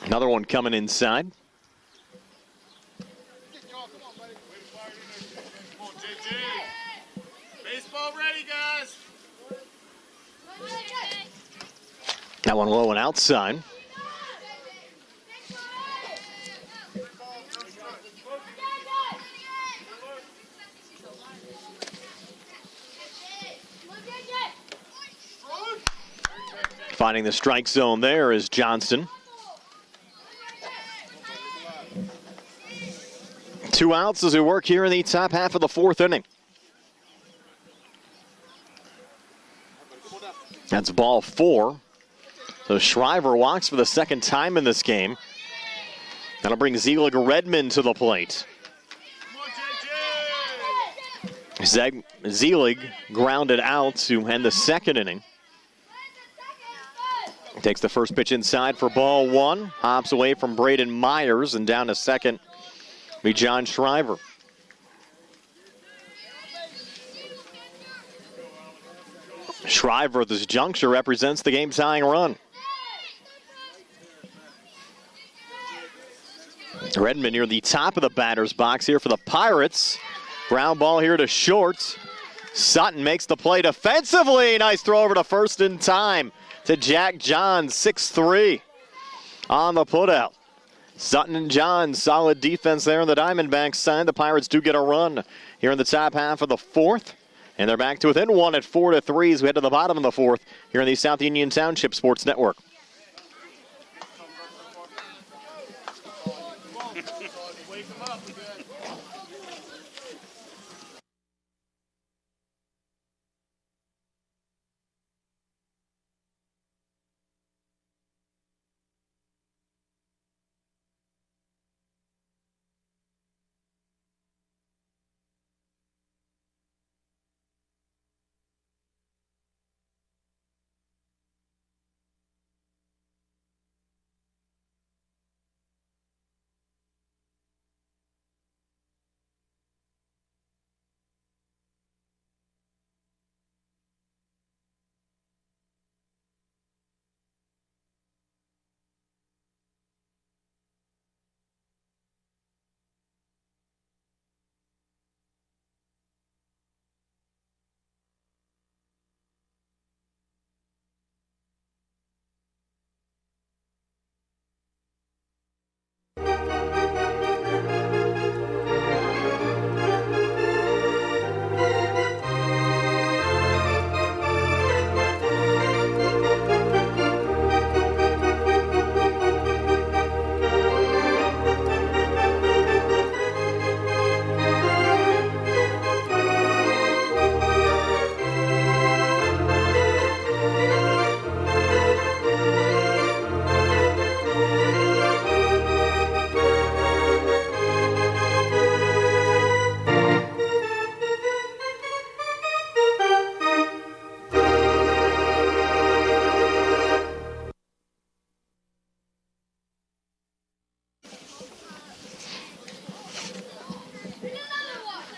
S1: Another one coming inside.
S9: Baseball ready, guys.
S1: That one low and outside. Finding the strike zone there is Johnston. 2 outs as we work here in the top half of the fourth inning. That's ball 4. So Shriver walks for the second time in this game. That'll bring Zelig Redmond to the plate. Zelig grounded out to end the second inning. Takes the first pitch inside for ball 1. Hops away from Braden Myers, and down to second be John Shriver. Shriver at this juncture represents the game tying run. Redmond near the top of the batter's box here for the Pirates. Ground ball here to short. Sutton makes the play defensively. Nice throw over to first in time to Jack Johns, 6-3 on the putout. Sutton and John, solid defense there on the Diamondbacks side. The Pirates do get a run here in the top half of the fourth. And they're back to within one at 4-3 as we head to the bottom of the fourth here in the South Union Township Sports Network.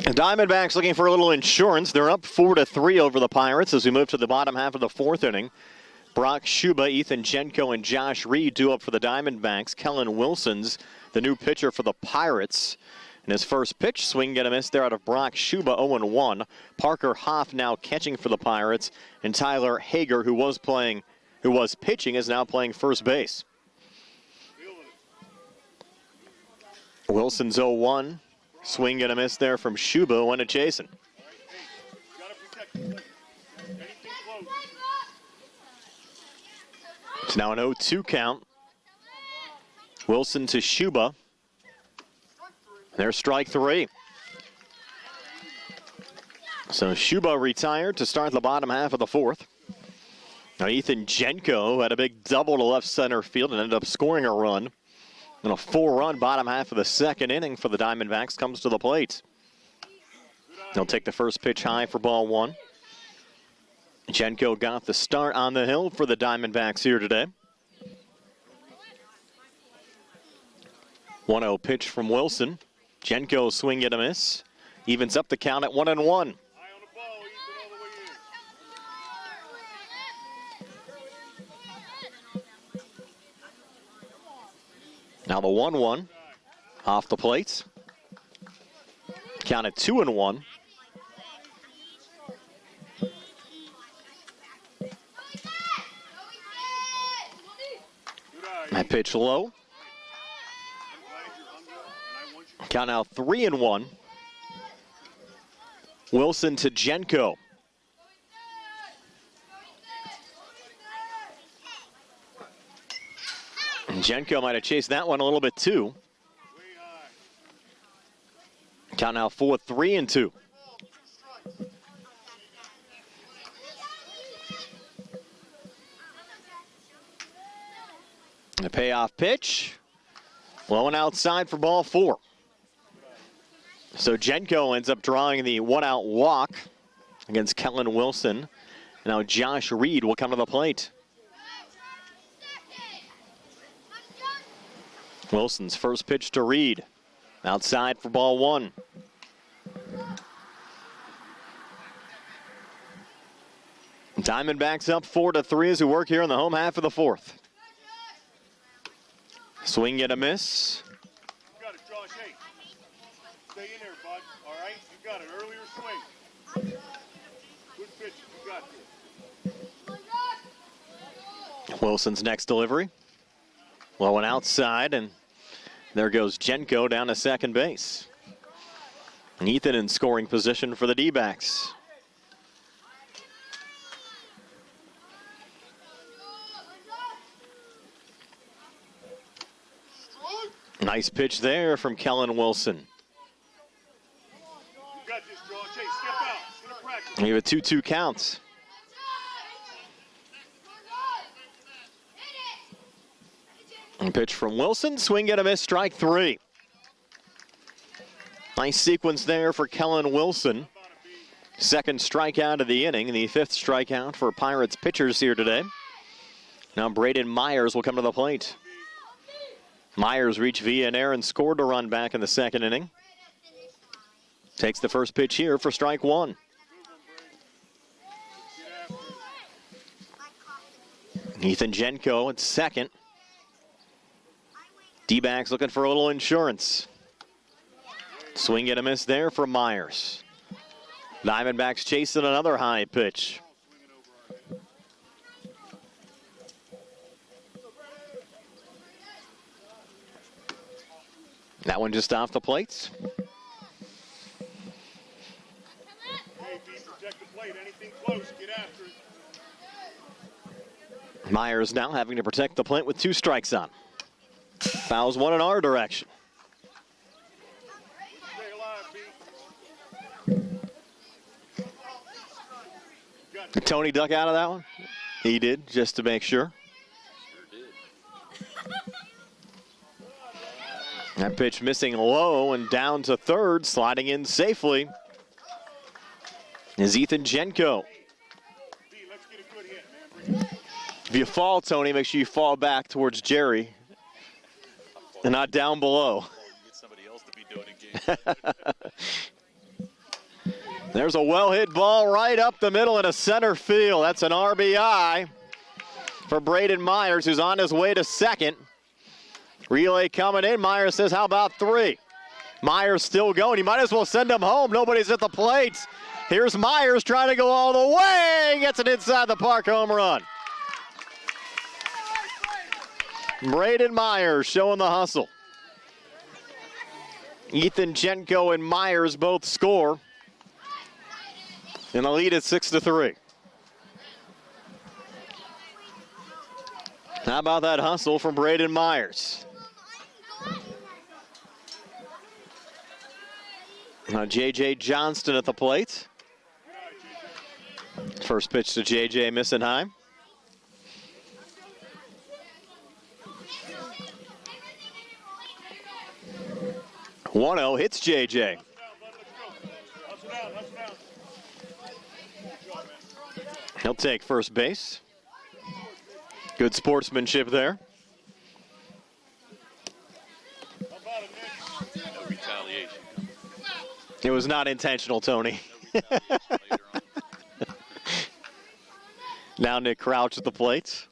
S1: The Diamondbacks looking for a little insurance. They're up 4-3 over the Pirates as we move to the bottom half of the fourth inning. Brock Schuba, Ethan Jenko, and Josh Reed due up for the Diamondbacks. Kellen Wilson's the new pitcher for the Pirates. And his first pitch, swing and a miss there out of Brock Schuba, 0-1. Parker Hoff now catching for the Pirates. And Tyler Hager, who was pitching, is now playing first base. Wilson's 0-1. Swing and a miss there from Schuba, one to Jason. It's now an 0-2 count. Wilson to Schuba. There's strike three. So Schuba retired to start the bottom half of the fourth. Now Ethan Jenko had a big double to left center field and ended up scoring a run. And a 4-run bottom half of the second inning for the Diamondbacks comes to the plate. He'll take the first pitch high for ball one. Jenko got the start on the hill for the Diamondbacks here today. 1-0 pitch from Wilson. Jenko swing and a miss. Evens up the count at 1-1. Now the 1-1 off the plate. Count at 2-1. That pitch low. Count now 3-1. Wilson to Jenko. And Jenko might have chased that one a little bit too. Count now 4-3-2. The payoff pitch. Low and outside for ball four. So Jenko ends up drawing the one-out walk against Kellen Wilson. Now Josh Reed will come to the plate. Wilson's first pitch to Reed. Outside for ball one. Diamondbacks up 4-3 as we work here in the home half of the fourth. Swing and a miss.
S11: You got it, Josh. Hey, stay in there, bud. All right? You got it. Earlier swing. Good pitch. You got this.
S1: Wilson's next delivery. Low and outside, and There goes Jenko down to second base. And Ethan in scoring position for the D-backs. Nice pitch there from Kellen Wilson. We have a 2-2 count. And pitch from Wilson, swing and a miss, strike 3. Nice sequence there for Kellen Wilson. Second strikeout of the inning, the 5th strikeout for Pirates pitchers here today. Now Braden Myers will come to the plate. Myers reached via an error and scored a run back in the 2nd inning. Takes the first pitch here for strike 1. Ethan Jenko at second. D-backs looking for a little insurance. Swing and a miss there for Myers. Diamondbacks chasing another high pitch. That one just off the plates. Myers now having to protect the plate with 2 strikes on. Fouls one in our direction. Did Tony duck out of that one? He did, just to make sure. That pitch missing low and down to third, sliding in safely is Ethan Jenko. If you fall, Tony, make sure you fall back towards Jerry and not down below. There's a well-hit ball right up the middle into center field. That's an RBI for Braden Myers, who's on his way to second. Relay coming in. Myers says, how about 3? Myers still going. You might as well send him home. Nobody's at the plate. Here's Myers trying to go all the way. Gets it inside the park home run. Braden Myers showing the hustle. Ethan Jenko and Myers both score. And the lead is 6-3. How about that hustle from Braden Myers? Now J.J. Johnston at the plate. First pitch to J.J. missing high. One-0 hits J.J. He'll take first base. Good sportsmanship there.
S10: No retaliation.
S1: It was not intentional, Tony. Now Nick Crouch at the plate.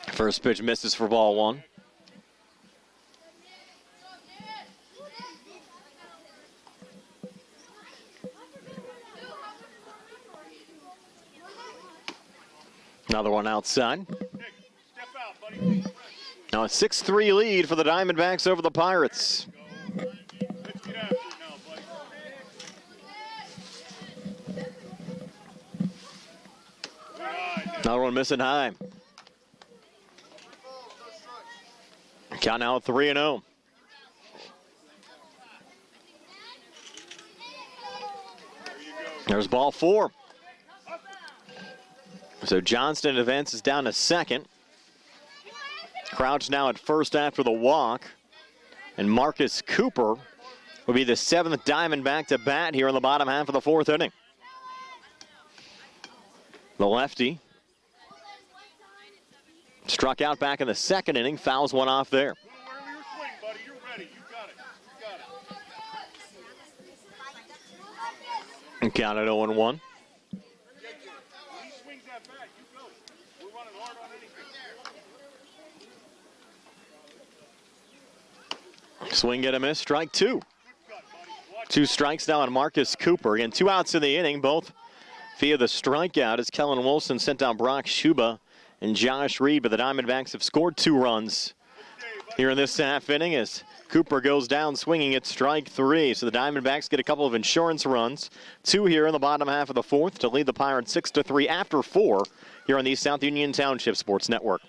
S1: First pitch misses for ball 1. Another one outside. Now a 6-3 lead for the Diamondbacks over the Pirates. Another one missing high. Count now 3-0. There's ball 4. So Johnston advances down to second. Crouch now at first after the walk. And Marcus Cooper will be the 7th Diamondback to bat here in the bottom half of the 4th inning. The lefty struck out back in the 2nd inning, fouls one off there. And counted 0-1. Swing and a miss, strike 2. 2 strikes now on Marcus Cooper. Again, 2 outs in the inning, both via the strikeout as Kellen Wilson sent down Brock Schuba and Josh Reed, but the Diamondbacks have scored 2 runs here in this half inning as Cooper goes down swinging at strike 3. So the Diamondbacks get a couple of insurance runs. 2 here in the bottom half of the 4th to lead the Pirates 6-3 after 4 here on the South Union Township Sports Network.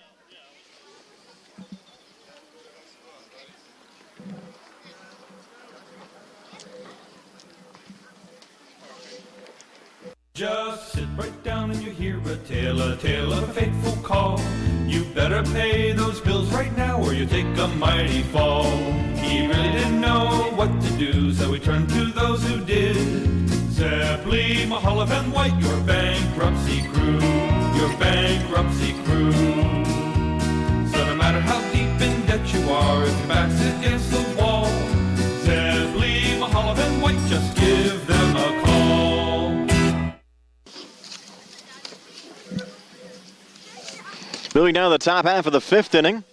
S12: Just sit right down and you hear a tale of a fateful call. You better pay those bills right now or you take a mighty fall. He really didn't know what to do, so he turned to those who did. Zeppelin, Mahalev, and White, your bankruptcy crew, your bankruptcy crew. So no matter how deep in debt you are, if your back's against the wall, Zeppelin, Mahalev, and White, just give them a call.
S1: Moving down to the top half of the 5th inning.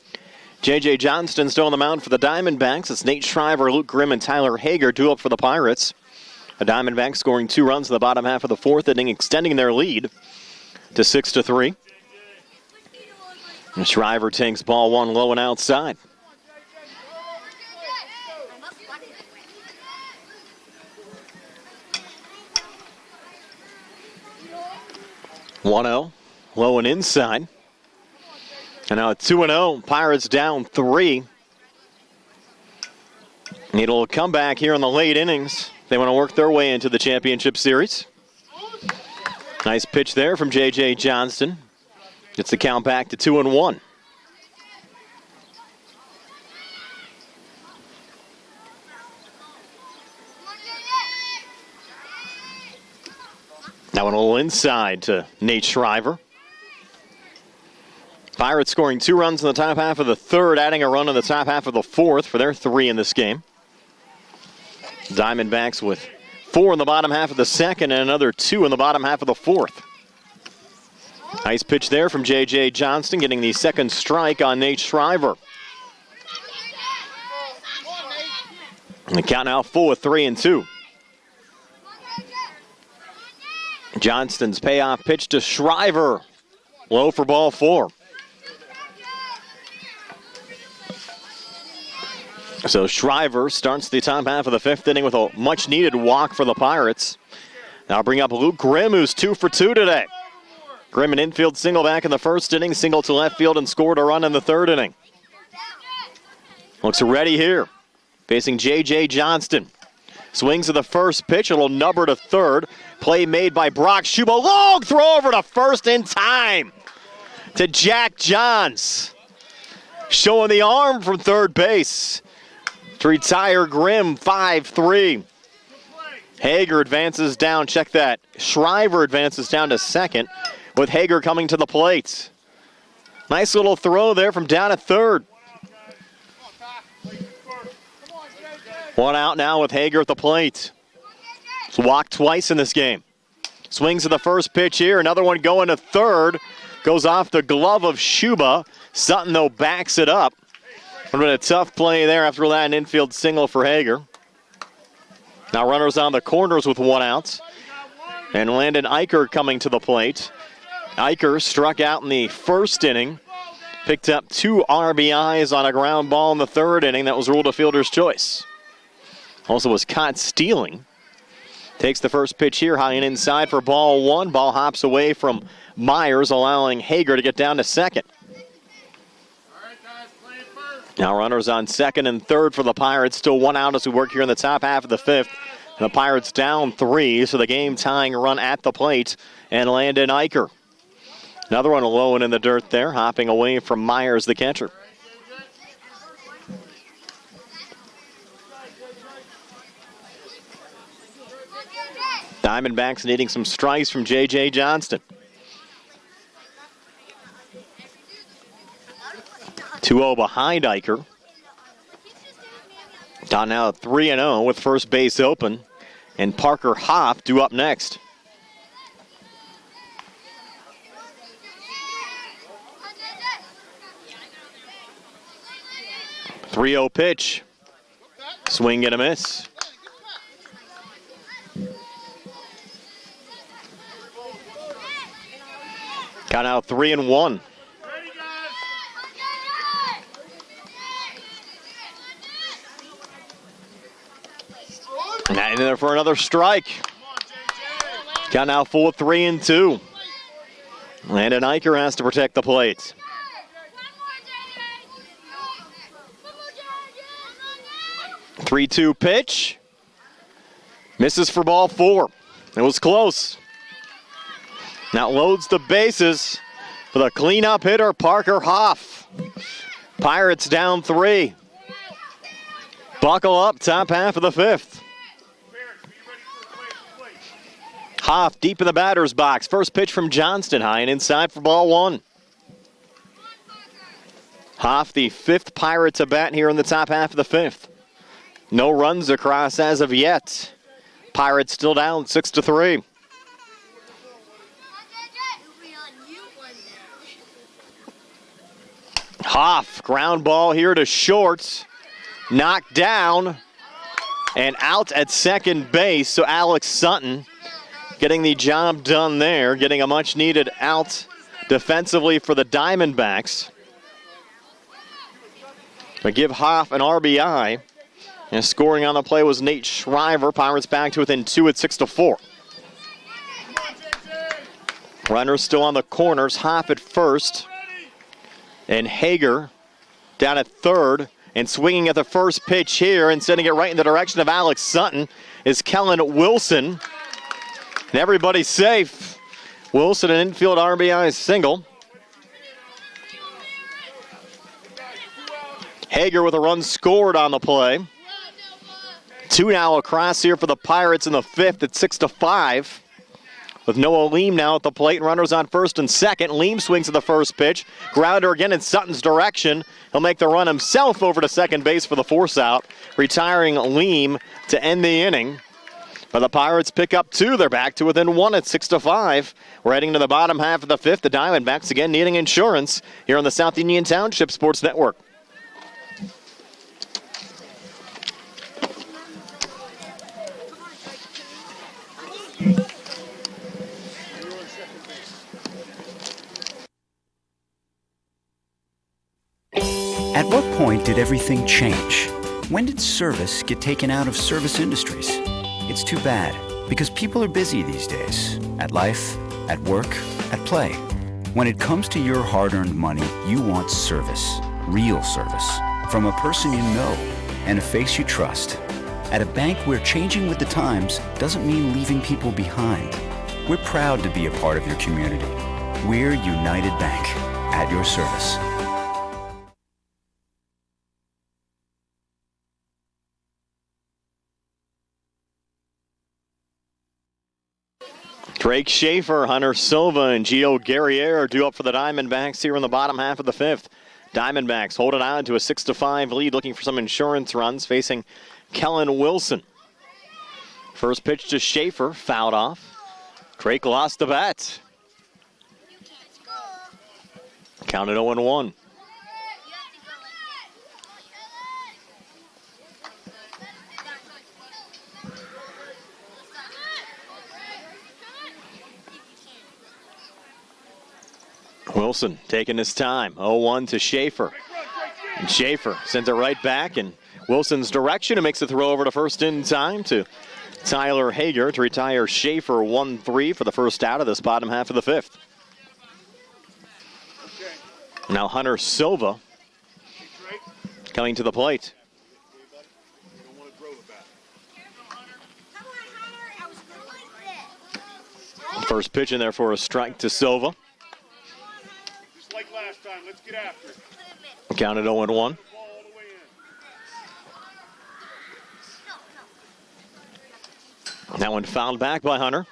S1: J.J. Johnston still on the mound for the Diamondbacks. It's Nate Shriver, Luke Grimm, and Tyler Hager due up for the Pirates. The Diamondbacks scoring 2 runs in the bottom half of the 4th inning, extending their lead to 6-3. And Shriver takes ball 1 low and outside. One-0, low and inside. And now 2-0, Pirates down 3. Need a little comeback here in the late innings. They want to work their way into the championship series. Nice pitch there from J.J. Johnston. Gets the count back to 2-1. Now a little inside to Nate Shriver. Pirates scoring 2 runs in the top half of the 3rd, adding a run in the top half of the 4th for their 3 in this game. Diamondbacks with 4 in the bottom half of the 2nd and another 2 in the bottom half of the 4th. Nice pitch there from J.J. Johnston, getting the 2nd strike on Nate Shriver. And the count now full with 3-2. Johnston's payoff pitch to Shriver. Low for ball 4. So Shriver starts the top half of the 5th inning with a much-needed walk for the Pirates. Now bring up Luke Grimm, who's 2 for 2 today. Grimm an infield single back in the 1st inning, single to left field, and scored a run in the 3rd inning. Looks ready here, facing J.J. Johnston. Swings to the first pitch, a little number to 3rd. Play made by Brock Schuba. Long throw over to 1st in time to Jack Johns. Showing the arm from 3rd base to retire Grimm, 5-3. Hager advances down, check that. Shriver advances down to 2nd with Hager coming to the plate. Nice little throw there from down at 3rd. 1 out now with Hager at the plate. He's walked twice in this game. Swings to the first pitch here, another one going to 3rd. Goes off the glove of Schuba. Sutton, though, backs it up. Would have been a tough play there after that, an infield single for Hager. Now runners on the corners with 1 out. And Landon Eicher coming to the plate. Eicher struck out in the 1st inning. Picked up 2 RBIs on a ground ball in the 3rd inning. That was ruled a fielder's choice. Also was caught stealing. Takes the first pitch here, high and inside for ball 1. Ball hops away from Myers, allowing Hager to get down to 2nd. Now runners on 2nd and 3rd for the Pirates. Still 1 out as we work here in the top half of the 5th. And the Pirates down 3, so the game-tying run at the plate. And Landon Eicher. Another one low and in the dirt there, hopping away from Myers, the catcher. Diamondbacks needing some strikes from J.J. Johnston. 2-0 behind Eicher. Down now 3-0 with first base open. And Parker Hoff due up next. .30 pitch. Swing and a miss. Got out 3-1. And that in there for another strike. Count now full 3-2. Landon Eicher has to protect the plate. 3-2 pitch. Misses for ball 4. It was close. Now loads the bases for the cleanup hitter, Parker Hoff. Pirates down 3. Buckle up, top half of the 5th. Hoff deep in the batter's box. First pitch from Johnston, high and inside for ball 1. Hoff, the 5th Pirates at bat here in the top half of the 5th. No runs across as of yet. Pirates still down 6-3. Hoff, ground ball here to short. Knocked down and out at second base. So Alex Sutton getting the job done there, getting a much needed out defensively for the Diamondbacks. But give Hoff an RBI. And scoring on the play was Nate Shriver. Pirates back to within 2 at 6-4. Runners still on the corners. Hoff at first. And Hager down at third. And swinging at the first pitch here and sending it right in the direction of Alex Sutton is Kellen Wilson. And everybody's safe. Wilson, an infield RBI single. Hager with a run scored on the play. 2 now across here for the Pirates in the 5th at 6-5. With Noah Leem now at the plate and runners on first and second. Leem swings at the first pitch. Grounder again in Sutton's direction. He'll make the run himself over to second base for the force out, retiring Leem to end the inning. But the Pirates pick up 2. They're back to within 1 at 6-5. We're heading to the bottom half of the 5th. The Diamondbacks again needing insurance here on the South Union Township Sports Network.
S2: At what point did everything change? When did service get taken out of service industries? It's too bad, because people are busy these days. At life, at work, at play. When it comes to your hard-earned money, you want service. Real service. From a person you know and a face you trust. At a bank where changing with the times doesn't mean leaving people behind. We're proud to be a part of your community. We're United Bank, at your service.
S1: Drake Schaefer, Hunter Silva, and Gio Guerriere are due up for the Diamondbacks here in the bottom half of the 5th. Diamondbacks holding on to a 6-5 lead, looking for some insurance runs, facing Kellen Wilson. First pitch to Schaefer, fouled off. Drake lost the bat. Counted 0-1. Wilson taking his time. 0-1 to Schaefer. And Schaefer sends it right back in Wilson's direction and makes the throw over to first in time to Tyler Hager to retire Schaefer 1-3 for the first out of this bottom half of the 5th. Now Hunter Silva coming to the plate. First pitch in there for a strike to Silva.
S11: Like last time, let's get after it.
S1: Counted 0-1. That one fouled back by Hunter.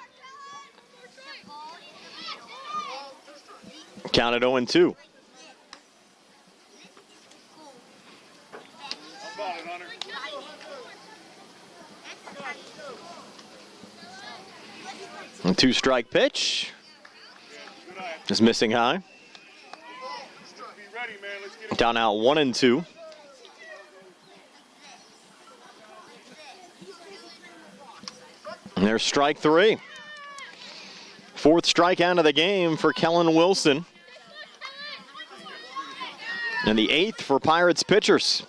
S1: Counted 0-2. A 2-strike pitch. Just missing high. Down out 1-2. And there's strike 3. 4th strikeout of the game for Kellen Wilson. And the 8th for Pirates pitchers.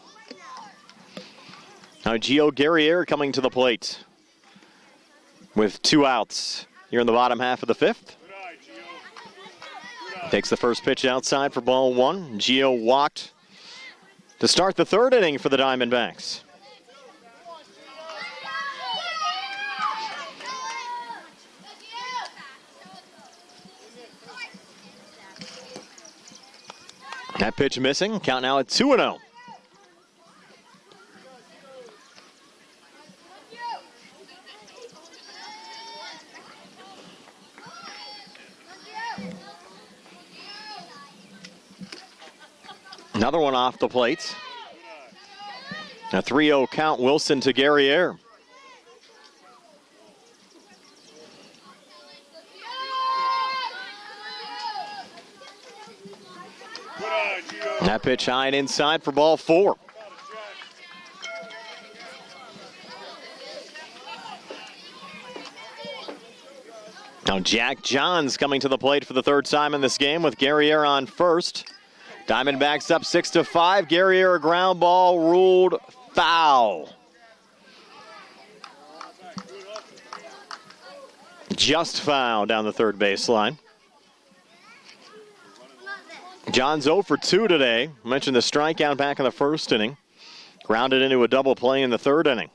S1: Now Gio Guerriere coming to the plate. with 2 outs here in the bottom half of the 5th. Takes the first pitch outside for ball 1. Gio walked to start the 3rd inning for the Diamondbacks. That pitch missing. Count now at 2-0. Another one off the plate. A 3-0 count. Wilson to Guerriere. That pitch high and inside for ball 4. Now Jack Johns coming to the plate for the 3rd time in this game with Guerriere on first. Diamondbacks up 6-5. Guerriere, a ground ball ruled foul. Just foul down the 3rd baseline. Johns 0 for 2 today. I mentioned the strikeout back in the 1st inning. Grounded into a double play in the 3rd inning.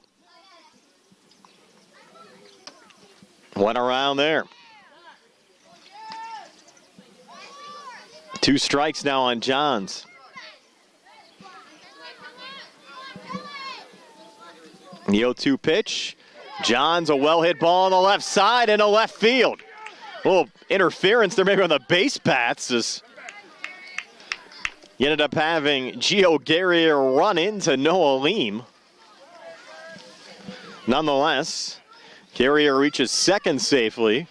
S1: Went around there. 2 strikes now on Johns. The 0-2 pitch. Johns, a well-hit ball on the left side into left field. A little interference there maybe on the base paths as you ended up having Gio Guerriere run into Noah Leem. Nonetheless, Guerriere reaches second safely,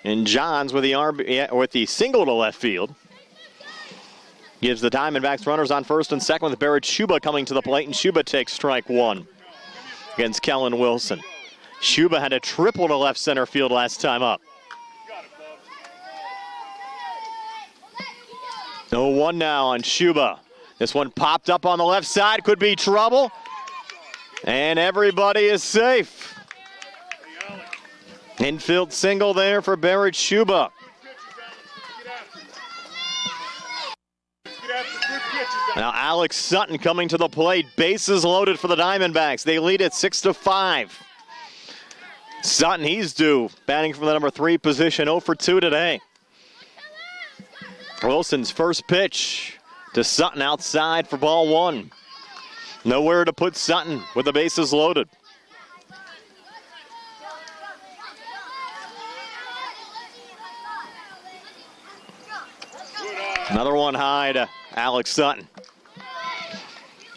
S1: and Johns with the single to left field gives the Diamondbacks runners on first and second with Barrett Schuba coming to the plate, and Schuba takes strike 1 against Kellen Wilson. Schuba had a triple to left center field last time up. 0-1 now on Schuba. This one popped up on the left side, could be trouble. And everybody is safe. Infield single there for Barrett Schuba. Now Alex Sutton coming to the plate, bases loaded for the Diamondbacks. They lead at 6-5. Sutton, he's due, batting from the number 3 position, 0 for 2 today. Wilson's first pitch to Sutton outside for ball 1. Nowhere to put Sutton with the bases loaded. Another one high to Alex Sutton.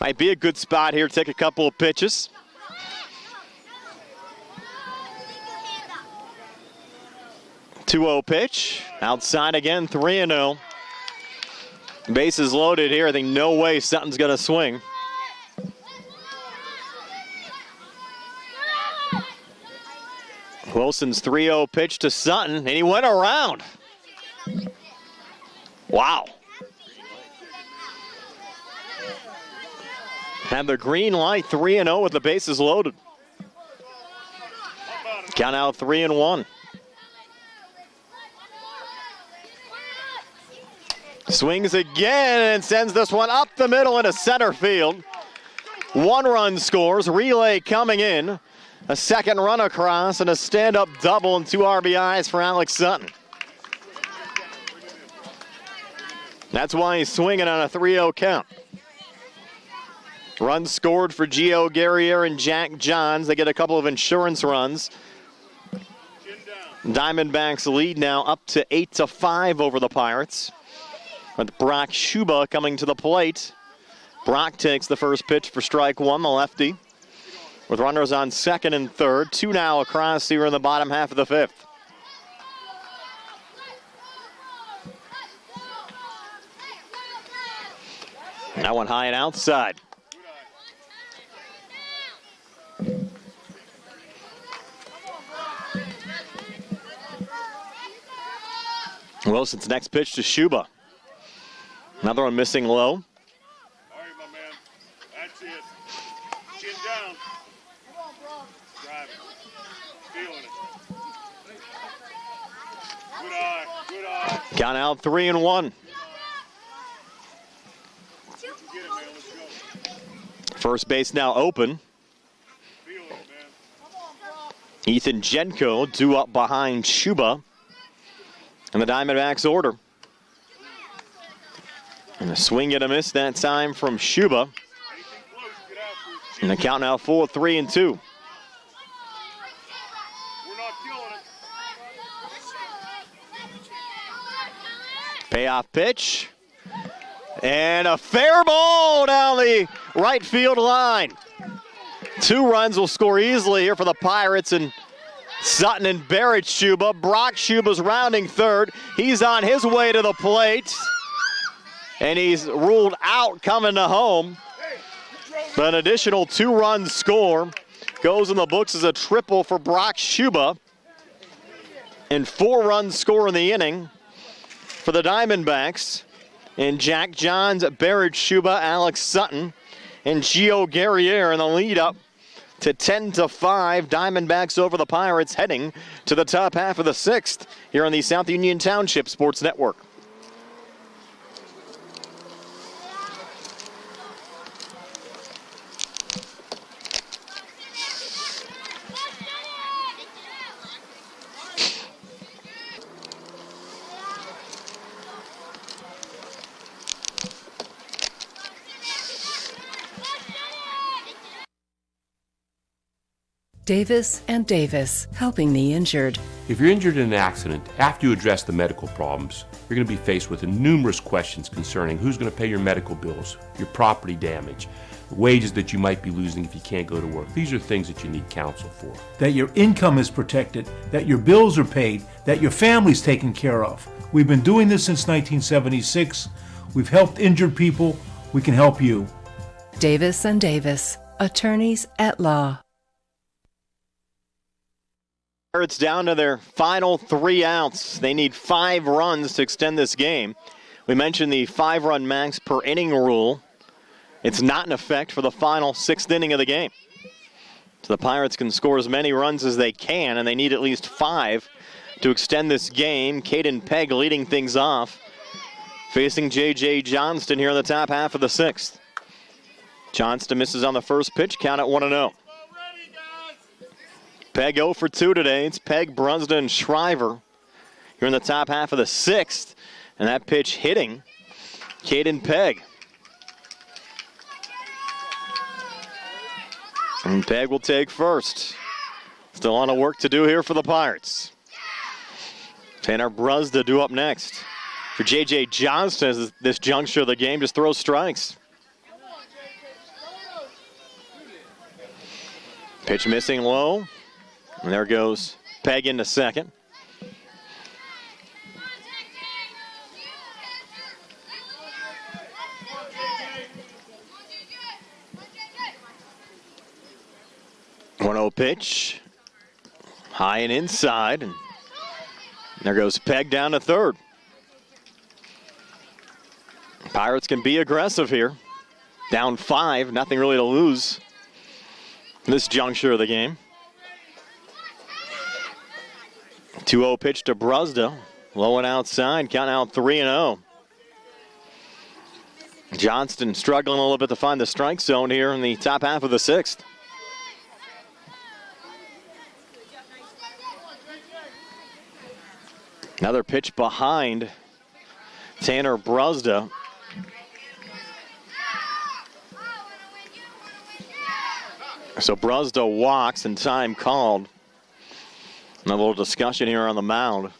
S1: Might be a good spot here, take a couple of pitches. .2-0 pitch, outside again, 3-0. Bases loaded here. I think no way Sutton's going to swing. Wilson's 3-0 pitch to Sutton, and he went around. Wow. And the green light, 3-0 with the bases loaded. Count out 3-1. Swings again and sends this one up the middle into center field. 1 run scores, relay coming in. A second run across and a stand-up double and 2 RBIs for Alex Sutton. That's why he's swinging on a 3-0 count. Runs scored for Gio Guerriere and Jack Johns. They get a couple of insurance runs. Diamondbacks lead now up to 8-5 over the Pirates. With Brock Schuba coming to the plate. Brock takes the first pitch for strike 1, the lefty. With runners on second and third. 2 now across here in the bottom half of the 5th. That one high and outside. Wilson's next pitch to Schuba. Another one missing low.
S11: All right, my man. That's it. Chin down. Come on, bro. Driving. Feeling it.
S1: Count out 3-1. First base now open. Ethan Jenko due up behind Shuba. And the Diamondbacks order. And a swing and a miss that time from Shuba. And the count now full 3-2. Payoff pitch. And a fair ball down the right field line. 2 runs will score easily here for the Pirates, and Sutton and Barrett Shuba. Brock Shuba's rounding third. He's on his way to the plate. And he's ruled out coming to home. But an additional 2-run score goes in the books as a triple for Brock Shuba. And 4-run score in the inning for the Diamondbacks. And Jack Johns, Barrett Shuba, Alex Sutton, and Gio Guerriere in the lead up to 10-5. Diamondbacks over the Pirates, heading to the top half of the 6th here on the South Union Township Sports Network.
S6: Davis and Davis, helping the injured.
S5: If you're injured in an accident, after you address the medical problems, you're going to be faced with numerous questions concerning who's going to pay your medical bills, your property damage, the wages that you might be losing if you can't go to work. These are things that you need counsel for.
S4: That your income is protected, that your bills are paid, that your family's taken care of. We've been doing this since 1976. We've helped injured people. We can help you.
S6: Davis and Davis, attorneys at law.
S1: Pirates down to their final 3 outs. They need 5 runs to extend this game. We mentioned the 5-run max per inning rule. It's not in effect for the final 6th inning of the game. So the Pirates can score as many runs as they can, and they need at least 5 to extend this game. Caden Pegg leading things off, facing J.J. Johnston here in the top half of the 6th. Johnston misses on the first pitch, count at 1-0. Pegg 0 for 2 today. It's Pegg, Brunson, and Shriver here in the top half of the 6th. And that pitch hitting Caden Pegg. And Pegg will take first. Still a lot of work to do here for the Pirates. Tanner Brusda due up next. For J.J. Johnston, as this juncture of the game, just throws strikes. Pitch missing low. And there goes Pegg into second. Pitch. High and inside. And there goes Pegg down to third. Pirates can be aggressive here. Down 5, nothing really to lose this juncture of the game. 2-0 pitch to Brusda. Low and outside, count out 3-0. Johnston struggling a little bit to find the strike zone here in the top half of the 6th. Another pitch behind Tanner Brusda. So Brusda walks and time called. A little discussion here on the mound.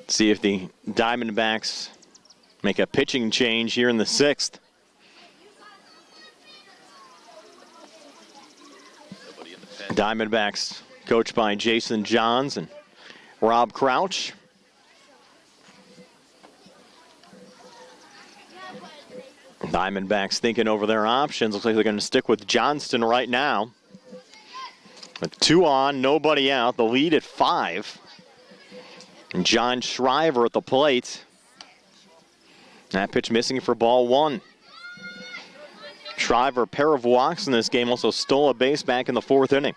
S1: See if the Diamondbacks make a pitching change here in the 6th. Diamondbacks coached by Jason Johns and Rob Crouch. Diamondbacks thinking over their options. Looks like they're going to stick with Johnston right now. With 2 on, nobody out. The lead at 5. And John Shriver at the plate. That pitch missing for ball 1. Shriver, a pair of walks in this game, also stole a base back in the 4th inning.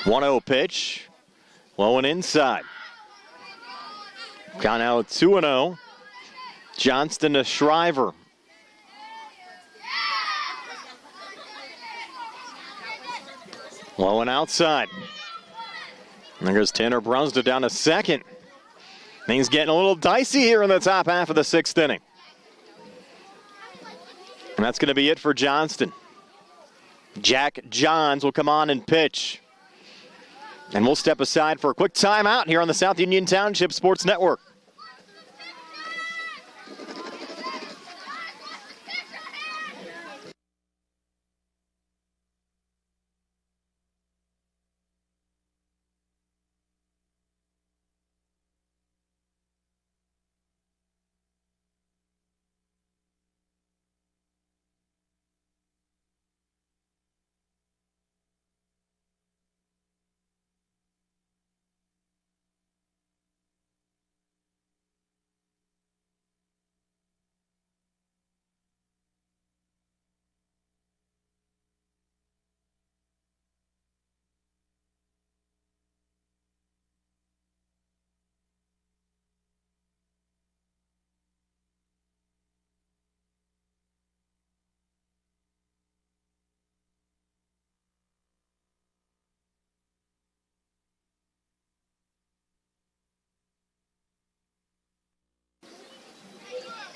S1: 1-0 pitch. Low and inside. Count out 2-0. Johnston to Shriver. Low and outside. And there goes Tanner Brunsda down to second. Things getting a little dicey here in the top half of the 6th inning. And that's going to be it for Johnston. Jack Johns will come on and pitch. And we'll step aside for a quick timeout here on the South Union Township Sports Network.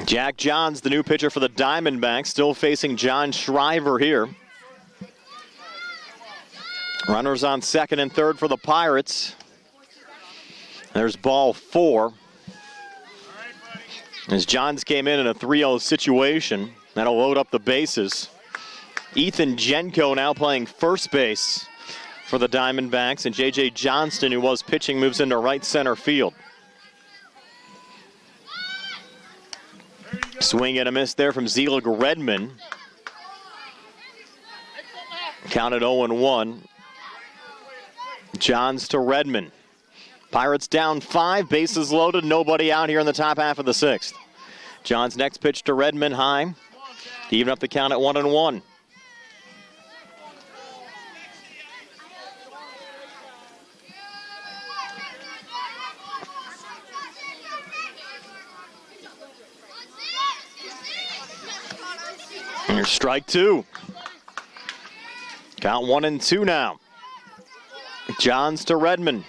S1: Jack Johns, the new pitcher for the Diamondbacks, still facing John Shriver here. Runners on second and third for the Pirates. There's ball 4. As Johns came in a 3-0 situation, that'll load up the bases. Ethan Jenko now playing first base for the Diamondbacks, and J.J. Johnston, who was pitching, moves into right center field. Swing and a miss there from Zelig Redmond. Counted 0-1. Johns to Redmond. Pirates down 5, bases loaded, nobody out here in the top half of the 6th. Johns' next pitch to Redmond, high, to even up the count at 1-1. Here's strike 2. Count 1-2 now. Johns to Redmond.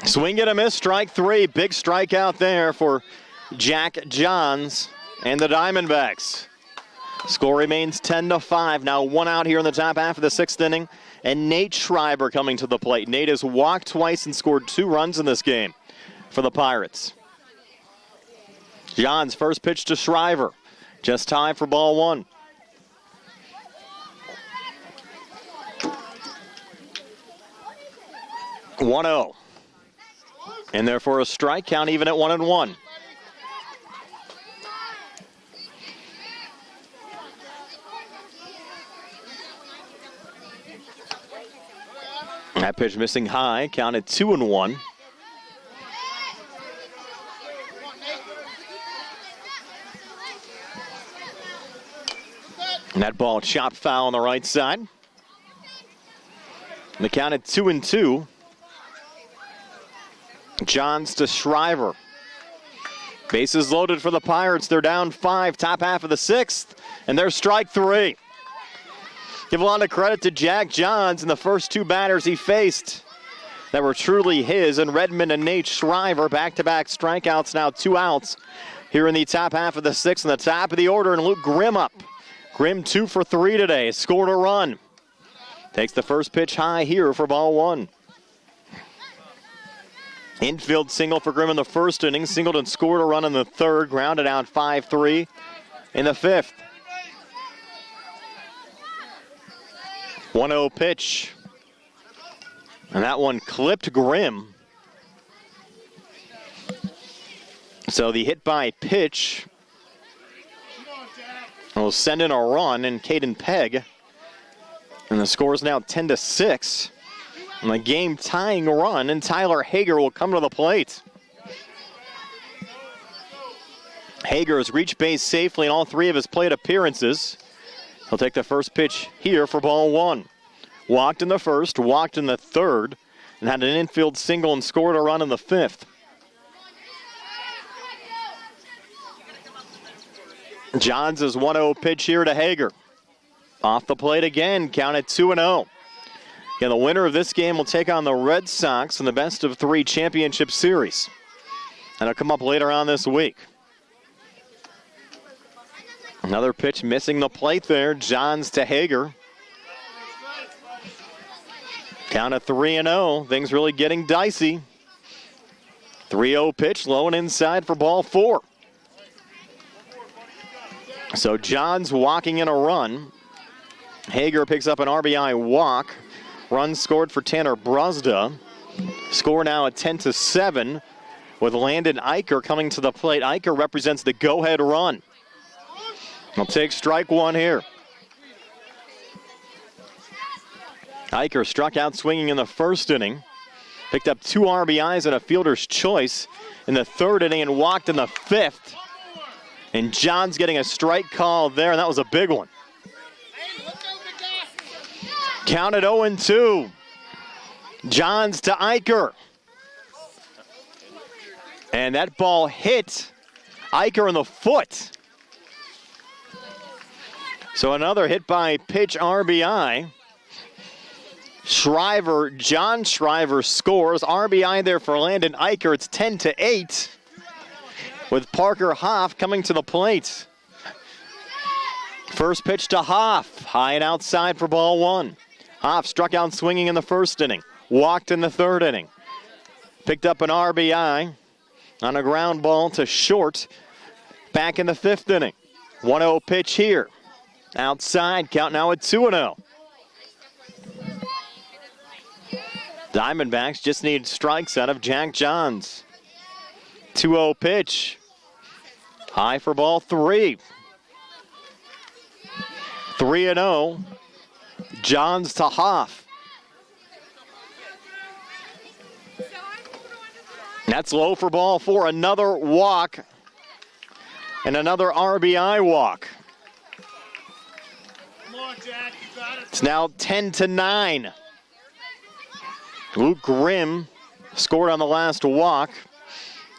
S1: Swing and a miss, strike 3. Big strikeout there for Jack Johns and the Diamondbacks. Score remains 10-5. Now 1 out here in the top half of the 6th inning. And Nate Schreiber coming to the plate. Nate has walked twice and scored 2 runs in this game for the Pirates. Johns' first pitch to Shriver. Just time for ball 1. (1-0). And therefore a strike, count even at 1-1. That pitch missing high, counted 2-1. And that ball chopped foul on the right side. And the count at 2-2. Johns to Shriver. Bases loaded for the Pirates. They're down 5, top half of the 6th. And there's strike 3. Give a lot of credit to Jack Johns and the first 2 batters he faced that were truly his. And Redmond and Nate Shriver, back-to-back strikeouts, now 2 outs here in the top half of the 6th. And the top of the order, and Luke Grimm up. Grimm 2 for 3 today, scored a run. Takes the first pitch high here for ball 1. Infield single for Grimm in the first inning. Singled and scored a run in the 3rd. Grounded out 5-3 in the 5th. 1-0 pitch. And that one clipped Grimm. So the hit by pitch will send in a run, and Caden Pegg. And the score is now 10-6. And the game-tying run, and Tyler Hager will come to the plate. Hager has reached base safely in all 3 of his plate appearances. He'll take the first pitch here for ball 1. Walked in the first, walked in the third, and had an infield single and scored a run in the fifth. Johns' 1-0 pitch here to Hager. Off the plate again, counted 2-0. Again, the winner of this game will take on the Red Sox in the best-of-3 championship series. And it'll come up later on this week. Another pitch missing the plate there. Johns to Hager. Count of 3-0. Things really getting dicey. 3-0 pitch, low and inside for ball 4. So Johns walking in a run. Hager picks up an RBI walk. Run scored for Tanner Bruzda. Score now at 10-7 with Landon Eicher coming to the plate. Eicher represents the go-ahead run. He'll take strike one here. Eicher struck out swinging in the first inning. Picked up 2 RBIs and a fielder's choice in the third inning and walked in the fifth. And Johns getting a strike call there, and that was a big one. Counted 0-2. Johns to Eicher. And that ball hit Eicher in the foot. So another hit by pitch RBI. John Shriver scores. RBI there for Landon Eicher. It's 10-8 with Parker Hoff coming to the plate. First pitch to Hoff. High and outside for ball 1. Hoff struck out swinging in the first inning. Walked in the third inning. Picked up an RBI on a ground ball to short back in the fifth inning. 1-0 pitch here. Outside, count now at 2-0. Diamondbacks just need strikes out of Jack Johns. 2-0 pitch. High for ball 3. 3-0. Johns to Hoff. That's low for ball 4. Another walk and another RBI walk.
S11: Come on, Jack, you got it.
S1: It's now 10-9. Luke Grimm scored on the last walk.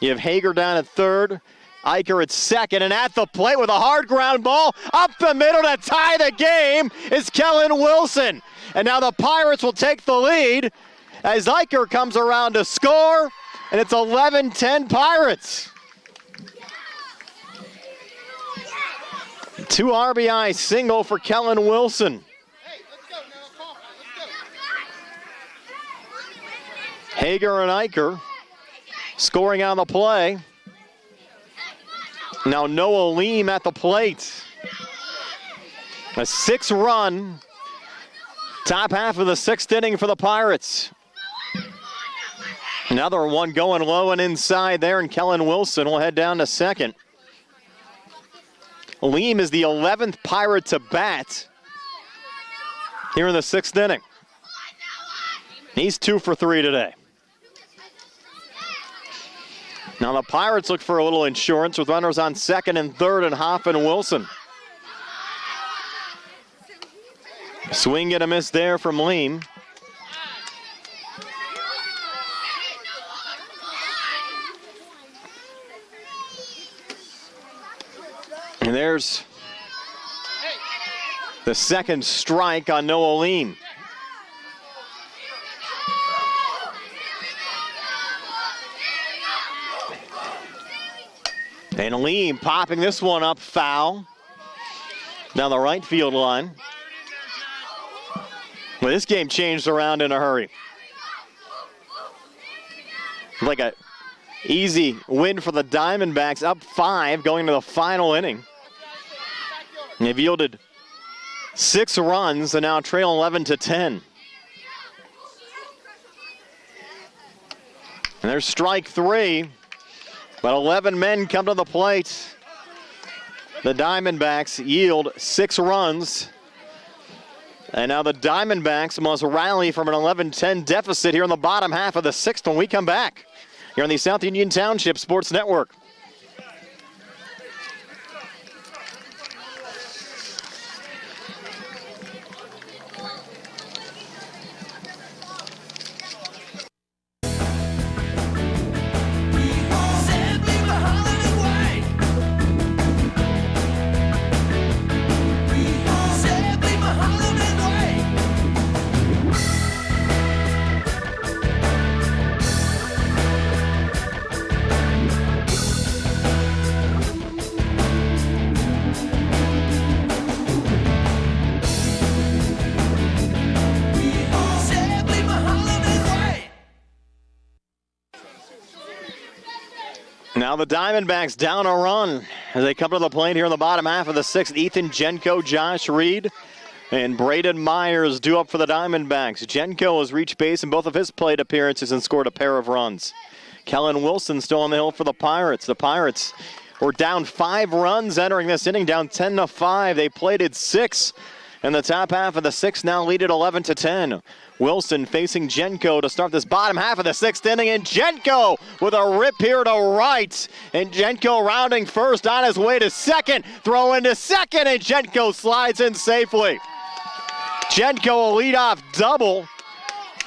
S1: You have Hager down at third, Eicher at second, and at the plate with a hard ground ball up the middle to tie the game is Kellen Wilson. And now the Pirates will take the lead as Eicher comes around to score, and it's 11-10 Pirates. 2 RBI single for Kellen Wilson. Hager and Eicher scoring on the play. Now Noah Leem at the plate. A 6-run top half of the 6th inning for the Pirates. Another one going low and inside there, and Kellen Wilson will head down to second. Leem is the 11th Pirate to bat here in the 6th inning. He's 2 for 3 today. Now the Pirates look for a little insurance with runners on second and third and Hoff and Wilson. Swing and a miss there from Leem. And there's the second strike on Noah Leem. And Leem popping this one up foul down the right field line. Well, this game changed around in a hurry. Like a easy win for the Diamondbacks, up 5 going to the final inning. And they've yielded 6 runs and now trail 11-10. And there's strike 3. But 11 men come to the plate. The Diamondbacks yield 6 runs. And now the Diamondbacks must rally from an 11-10 deficit here in the bottom half of the 6th when we come back here on the South Union Township Sports Network. Now the Diamondbacks down a run as they come to the plate here in the bottom half of the sixth. Ethan Jenko, Josh Reed, and Braden Myers due up for the Diamondbacks. Jenko has reached base in both of his plate appearances and scored a pair of runs. Kellen Wilson still on the hill for the Pirates. The Pirates were down 5 runs entering this inning, down 10-5. They plated 6 in the top half of the sixth, now lead at 11-10. Wilson facing Jenko to start this bottom half of the sixth inning, and Jenko with a rip here to right. And Jenko rounding first on his way to second. Throw into second, and Jenko slides in safely. Jenko a leadoff double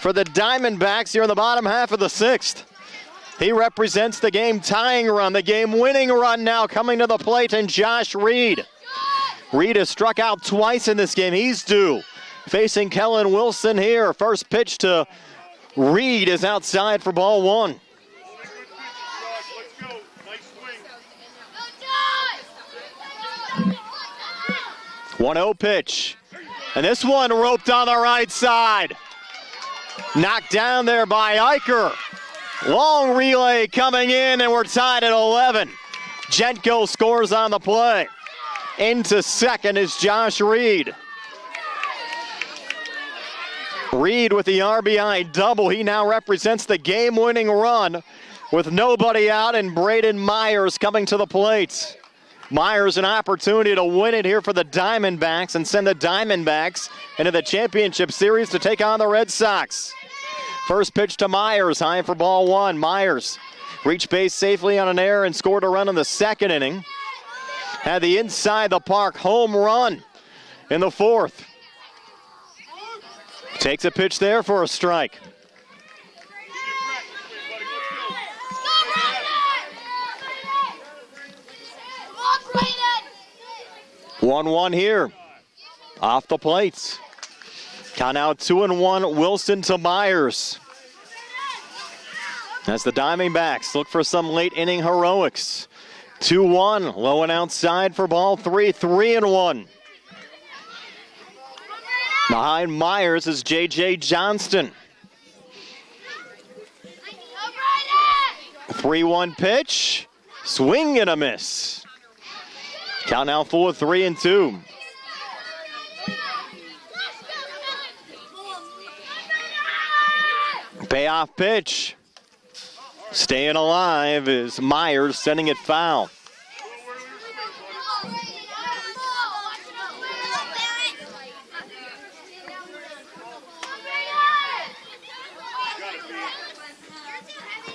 S1: for the Diamondbacks here in the bottom half of the sixth. He represents the game-tying run, the game-winning run now coming to the plate, and Josh Reed. Reed has struck out twice in this game. He's due. Facing Kellen Wilson here. First pitch to Reed is outside for ball 1.
S11: Let's go. Nice
S1: 1-0 pitch. And this one roped on the right side. Knocked down there by Eicher. Long relay coming in, and we're tied at 11. Jenko scores on the play. Into second is Josh Reed. Reed with the RBI double. He now represents the game-winning run with nobody out, and Braden Myers coming to the plate. Myers an opportunity to win it here for the Diamondbacks and send the Diamondbacks into the championship series to take on the Red Sox. First pitch to Myers, high for ball 1. Myers reached base safely on an error and scored a run in the second inning. Had the inside the park home run in the fourth. Takes a pitch there for a strike. 1-1 here. Off the plates. Count out 2-1. Wilson to Myers. As the Diamondbacks look for some late inning heroics. 2-1. Low and outside for ball 3. 3-1. Behind Myers is J.J. Johnston. 3-1 pitch. Swing and a miss. Count now full of 3-2. Payoff pitch. Staying alive is Myers, sending it foul.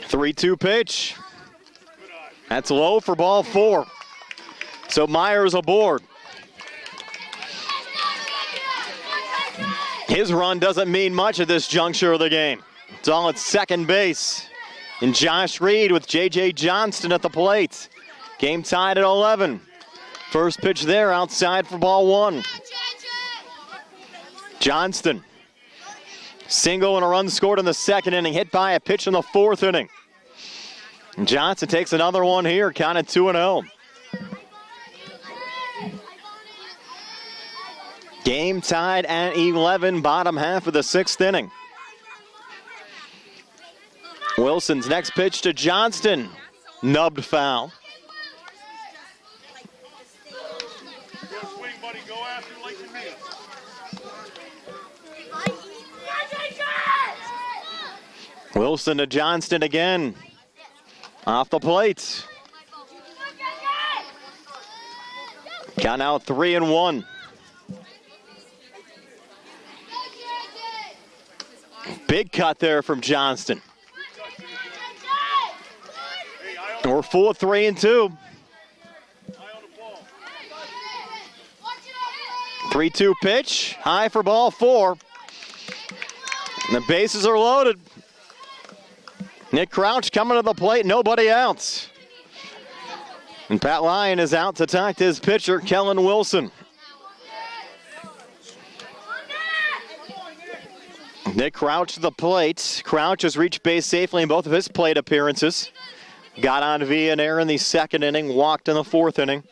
S1: Three-two pitch. That's low for ball 4. So Myers aboard. His run doesn't mean much at this juncture of the game. It's all at second base. And Josh Reed with J.J. Johnston at the plate. Game tied at 11. First pitch there outside for ball 1. Johnston. Single and a run scored in the second inning. Hit by a pitch in the fourth inning. And Johnson takes another one here. Counted 2-0. Game tied at 11, bottom half of the sixth inning. Wilson's next pitch to Johnston. Nubbed foul.
S11: Swing, buddy. Go after like you mean.
S1: Wilson to Johnston again. Off the plate. Count out 3-1. Big cut there from Johnston. We're full of 3-2. 3-2 pitch. High for ball 4. And the bases are loaded. Nick Crouch coming to the plate. Nobody out. And Pat Lyon is out to talk to his pitcher, Kellen Wilson. Nick Crouch to the plate. Crouch has reached base safely in both of his plate appearances. Got on via an error in the second inning, walked in the fourth inning.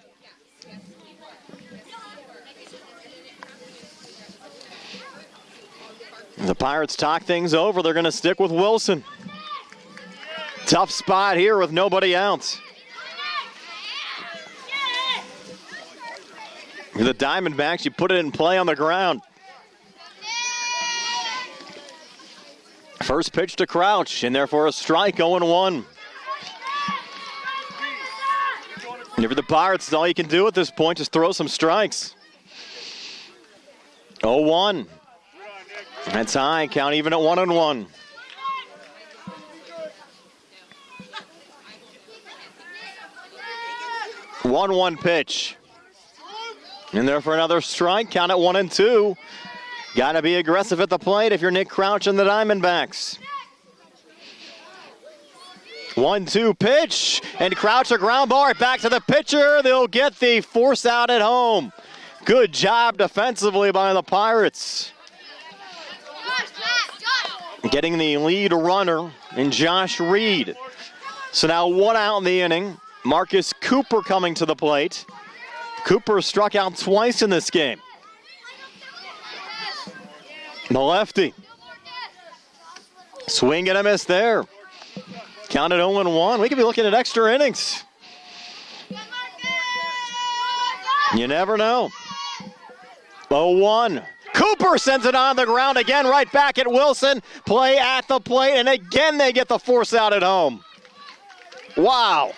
S1: The Pirates talk things over. They're going to stick with Wilson. Tough spot here with nobody out. The Diamondbacks, you put it in play on the ground. First pitch to Crouch, in there for a strike, 0-1. And for the Pirates, all you can do at this point is throw some strikes. 0-1. That's high, count even at 1-1. One pitch. In there for another strike, count at 1-2. Got to be aggressive at the plate if you're Nick Crouch and the Diamondbacks. 1-2 pitch, and Crouch a ground ball right back to the pitcher. They'll get the force out at home. Good job defensively by the Pirates. Getting the lead runner in Josh Reed. So now 1 out in the inning. Marcus Cooper coming to the plate. Cooper struck out twice in this game. The lefty. Swing and a miss there. Counted 0-1. We could be looking at extra innings. You never know. 0-1. Cooper sends it on the ground again, right back at Wilson. Play at the plate, and again they get the force out at home. Wow.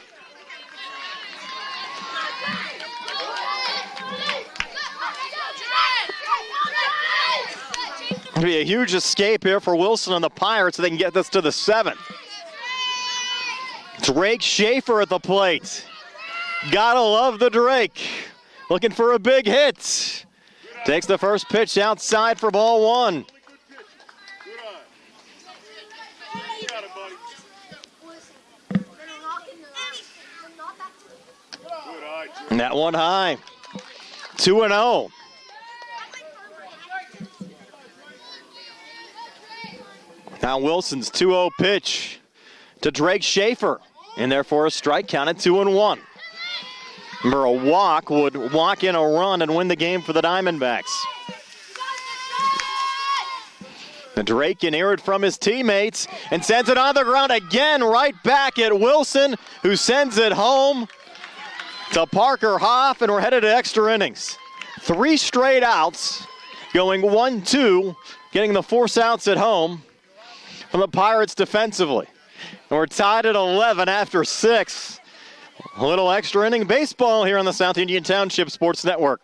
S1: It'll be a huge escape here for Wilson and the Pirates so they can get this to the 7th. Drake Schaefer at the plate. Gotta love the Drake. Looking for a big hit. Takes the first pitch outside for ball 1. And that one high. 2-0. Now Wilson's 2-0 pitch to Drake Schaefer. And therefore a strike, counted 2-1. Remember, a walk would walk in a run and win the game for the Diamondbacks. The Drake can hear it from his teammates and sends it on the ground again, right back at Wilson, who sends it home to Parker Hoff, and we're headed to extra innings. 3 straight outs, going 1-2, getting the force outs at home from the Pirates defensively. And we're tied at 11 after 6. A little extra inning baseball here on the South Indian Township Sports Network.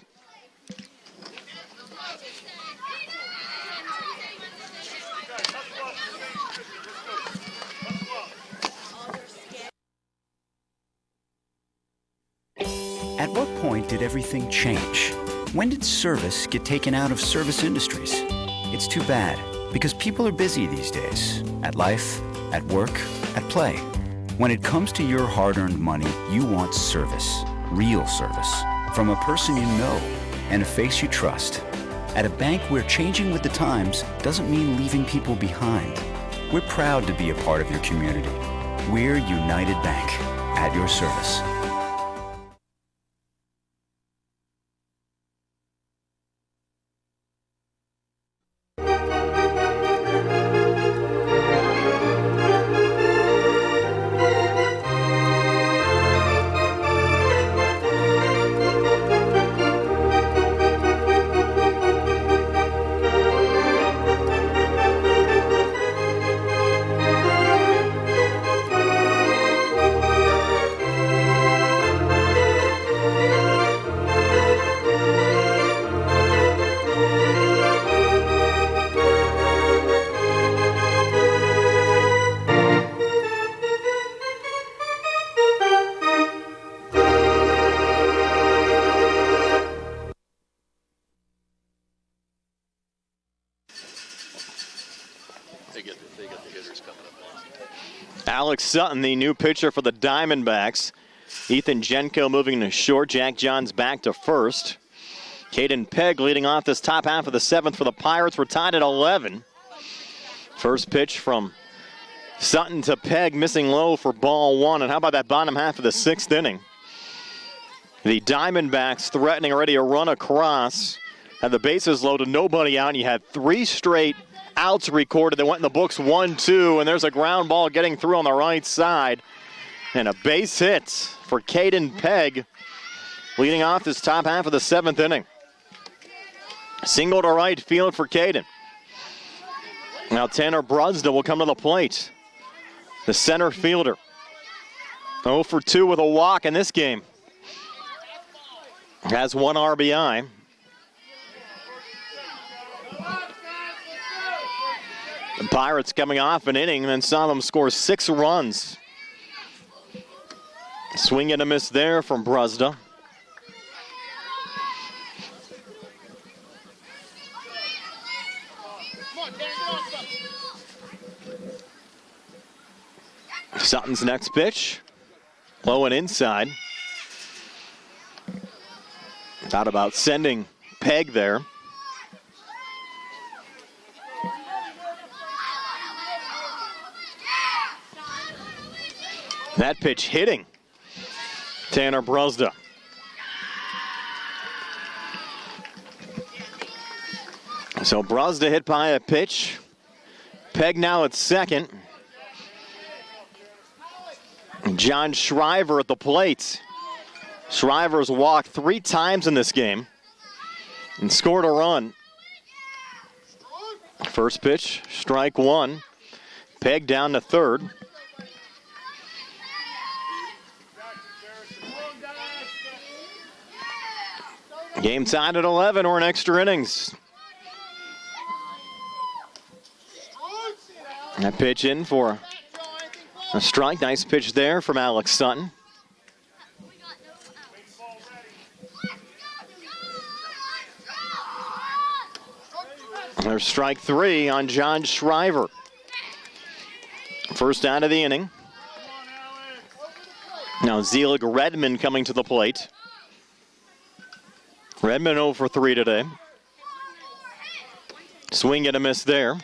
S2: At what point did everything change? When did service get taken out of service industries? It's too bad, because people are busy these days. At life, at work, at play. When it comes to your hard-earned money, you want service. Real service. From a person you know and a face you trust. At a bank where changing with the times doesn't mean leaving people behind. We're proud to be a part of your community. We're United Bank. At your service.
S1: Alex Sutton, the new pitcher for the Diamondbacks. Ethan Jenko moving to short. Jack Johns back to first. Caden Pegg leading off this top half of the 7th for the Pirates. We're tied at 11. First pitch from Sutton to Pegg, missing low for ball 1. And how about that bottom half of the 6th inning? The Diamondbacks threatening already a run across. Had the bases loaded, nobody out, and you had 3 straight outs recorded. They went in the books 1-2, and there's a ground ball getting through on the right side. And a base hit for Caden Pegg. leading off this top half of the 7th inning. Single to right field for Caden. Now Tanner Brusda will come to the plate. The center fielder. 0 for 2 with a walk in this game. Has 1 RBI. The Pirates coming off an inning and then saw them score 6 runs. Swing and a miss there from Brusda. Sutton's next pitch. Low and inside. Thought about sending Peg there. That pitch hitting Tanner Brusda. So Brusda hit by a pitch. Peg now at second. John Shriver at the plate. Shriver's walked 3 times in this game and scored a run. First pitch, strike 1. Peg down to third. Game tied at 11 or in extra innings. That pitch in for a strike. Nice pitch there from Alex Sutton. There's strike 3 on John Shriver. First out of the inning. Now Zelig Redmond coming to the plate. Redmond 0 for 3 today. Swing and a miss there.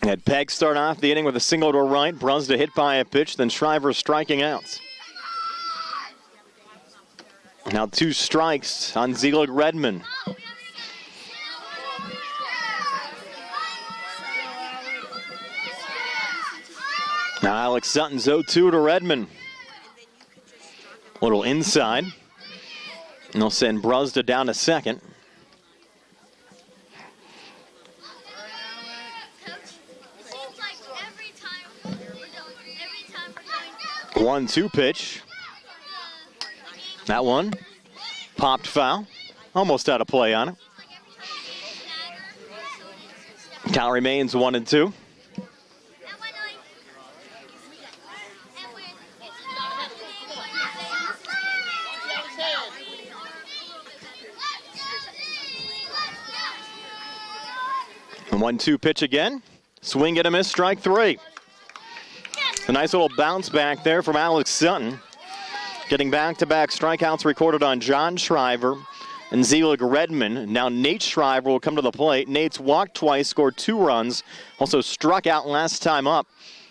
S1: Had Peg start off the inning with a single to right. Brusda hit by a pitch, then Shriver striking out. Now 2 strikes on Zelig Redmond. Now Alex Sutton's 0-2 to Redmond. Little inside. And they'll send Brusda down to second. One, 2 pitch. That one popped foul. Almost out of play on it. Count remains 1-2. And 1-2 pitch again. Swing and a miss, strike 3. A nice little bounce back there from Alex Sutton. Getting back-to-back strikeouts recorded on John Shriver and Zelig Redmond. Now Nate Shriver will come to the plate. Nate's walked twice, scored 2 runs. Also struck out last time up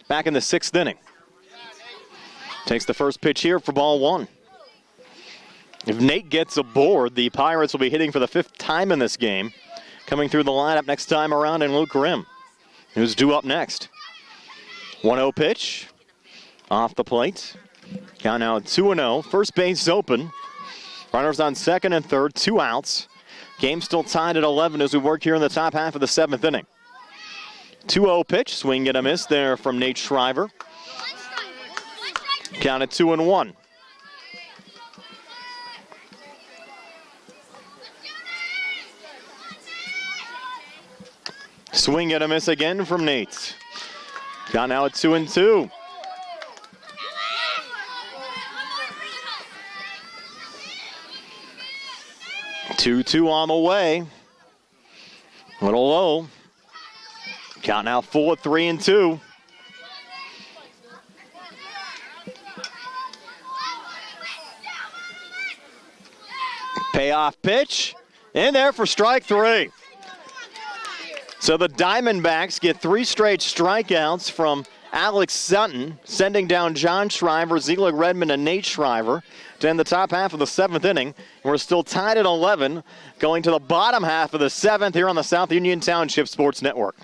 S1: back in the 6th inning. Takes the first pitch here for ball 1. If Nate gets aboard, the Pirates will be hitting for the 5th time in this game. Coming through the lineup next time around in Luke Grimm, who's due up next. 1-0 pitch. Off the plate. Count now 2-0. First base open. Runners on second and third. 2 outs. Game still tied at 11 as we work here in the top half of the 7th inning. 2-0 pitch. Swing and a miss there from Nate Shriver. Count at 2-1. Swing and a miss again from Nate. Count now at 2-2. Two on the way. A little low. Count now full at 3-2. Payoff pitch. In there for strike 3. So the Diamondbacks get 3 straight strikeouts from Alex Sutton, sending down John Shriver, Zelig Redmond, and Nate Shriver to end the top half of the 7th inning. We're still tied at 11, going to the bottom half of the 7th here on the South Union Township Sports Network.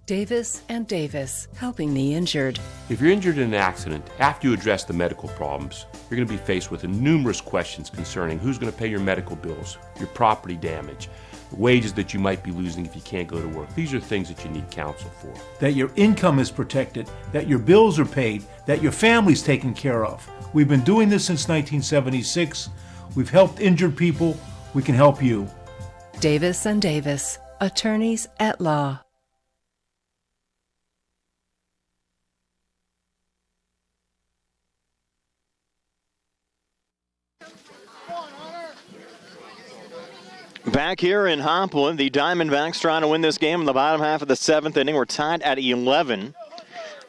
S6: Davis and Davis, helping the injured.
S5: If you're injured in an accident, after you address the medical problems, you're going to be faced with numerous questions concerning who's going to pay your medical bills, your property damage, the wages that you might be losing if you can't go to work. These are things that you need counsel for.
S4: That your income is protected, that your bills are paid, that your family's taken care of. We've been doing this since 1976. We've helped injured people. We can help you.
S6: Davis and Davis, attorneys at law.
S1: Back here in Hopwood, the Diamondbacks trying to win this game in the bottom half of the 7th inning. We're tied at 11.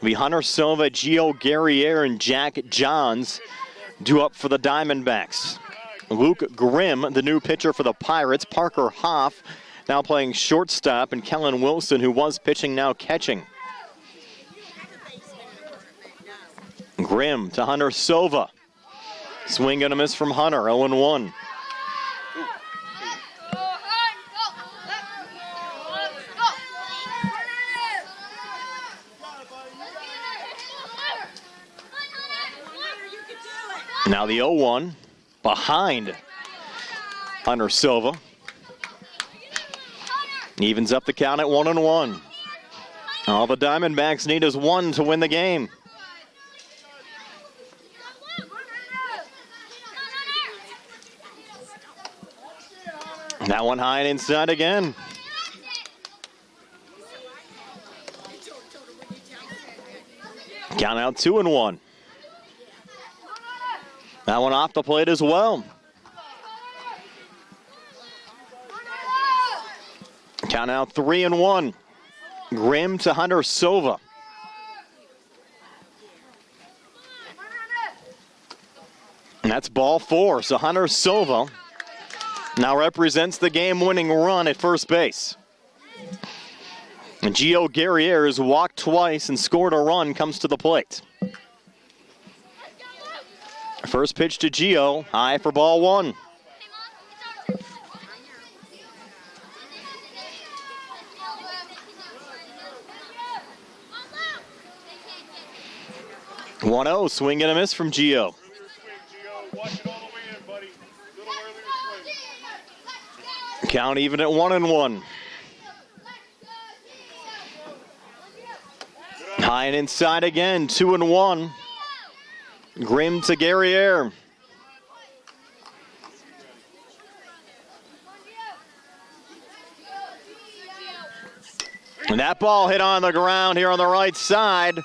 S1: The Hunter Silva, Gio Guerriere, and Jack Johns due up for the Diamondbacks. Luke Grimm, the new pitcher for the Pirates. Parker Hoff now playing shortstop, and Kellen Wilson, who was pitching, now catching. Grimm to Hunter Silva. Swing and a miss from Hunter, 0-1. Now the 0-1 behind Hunter Silva. Evens up the count at 1-1. All the Diamondbacks need is one to win the game. That one high and inside again. Count out 2-1. That one off the plate as well. Count out 3-1. Grimm to Hunter Silva. And that's ball 4. So Hunter Silva now represents the game-winning run at first base. And Gio Guerriere has walked twice and scored a run, comes to the plate. First pitch to Gio, high for ball 1. One-0, swing and a miss from Gio. Count even at 1-1. High and inside again, 2-1. Grimm to Guerriere. And that ball hit on the ground here on the right side.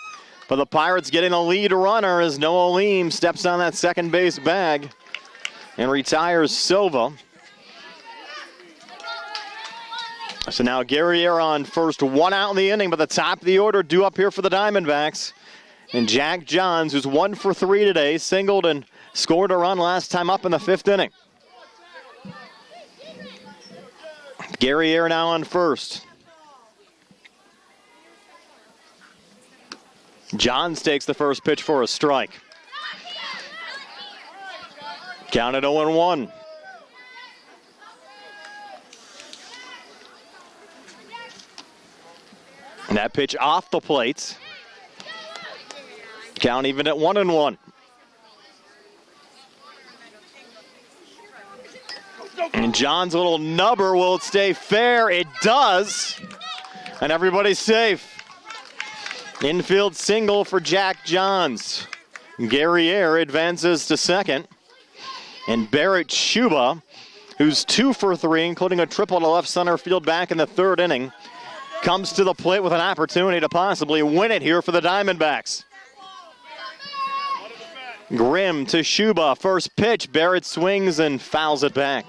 S1: But the Pirates getting the lead runner as Noah Leem steps on that second base bag and retires Silva. So now Guerriere on first, 1 out in the inning, but the top of the order due up here for the Diamondbacks. And Jack Johns, who's 1 for 3 today, singled and scored a run last time up in the 5th inning. Guerriere now on first. Johns takes the first pitch for a strike. Counted 0-1. And that pitch off the plate. Count even at 1-1. And John's little nubber, will it stay fair? It does. And everybody's safe. Infield single for Jack Johns. Guerriere advances to second. And Barrett Schuba, who's 2 for 3, including a triple to left center field back in the 3rd inning, comes to the plate with an opportunity to possibly win it here for the Diamondbacks. Grimm to Schuba, first pitch. Barrett swings and fouls it back.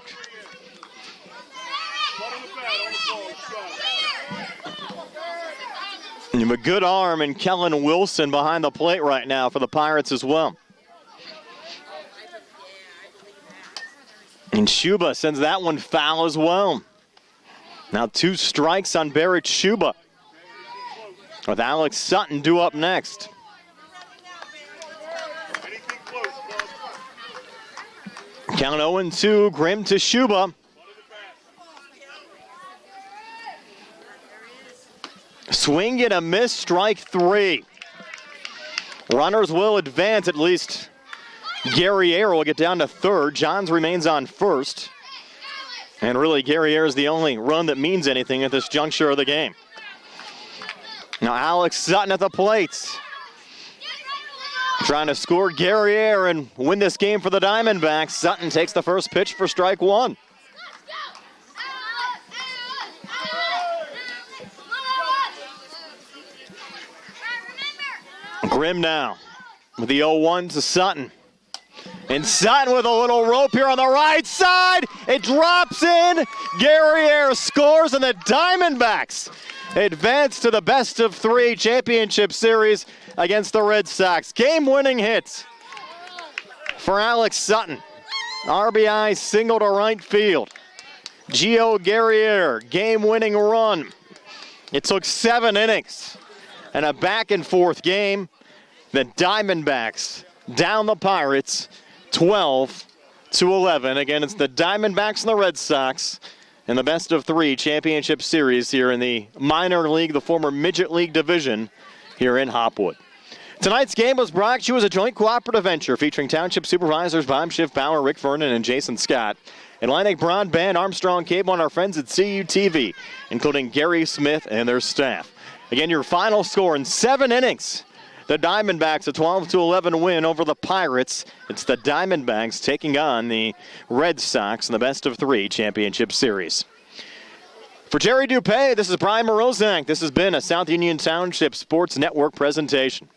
S1: And you have a good arm and Kellen Wilson behind the plate right now for the Pirates as well. And Schuba sends that one foul as well. Now 2 strikes on Barrett Schuba, with Alex Sutton due up next. Count 0-2, Grimm to Swing and a miss, strike 3. Runners will advance, at least Guerriere will get down to third. Johns remains on first. And really, Guerriere is the only run that means anything at this juncture of the game. Now Alex Sutton at the plate. Trying to score Guerriere and win this game for the Diamondbacks. Sutton takes the first pitch for strike 1. Grimm now with the 0-1 to Sutton. And Sutton with a little rope here on the right side. It drops in. Guerriere scores, and the Diamondbacks advance to the best-of-3 championship series against the Red Sox. Game-winning hit for Alex Sutton. RBI single to right field. Gio Guerriere, game-winning run. It took 7 innings and a back-and-forth game. The Diamondbacks down the Pirates 12-11. Again, it's the Diamondbacks and the Red Sox in the best-of-3 championship series here in the minor league, the former Midget League division here in Hopwood. Tonight's game was brought to you as a joint cooperative venture featuring Township Supervisors Bob Schiff Bauer, Rick Vernon, and Jason Scott. Atlantic Broadband, Armstrong Cable, and our friends at CUTV, including Gary Smith and their staff. Again, your final score in 7 innings. The Diamondbacks a 12-11 win over the Pirates. It's the Diamondbacks taking on the Red Sox in the best-of-3 championship series. For Jerry Dupay, this is Brian Morozak. This has been a South Union Township Sports Network presentation.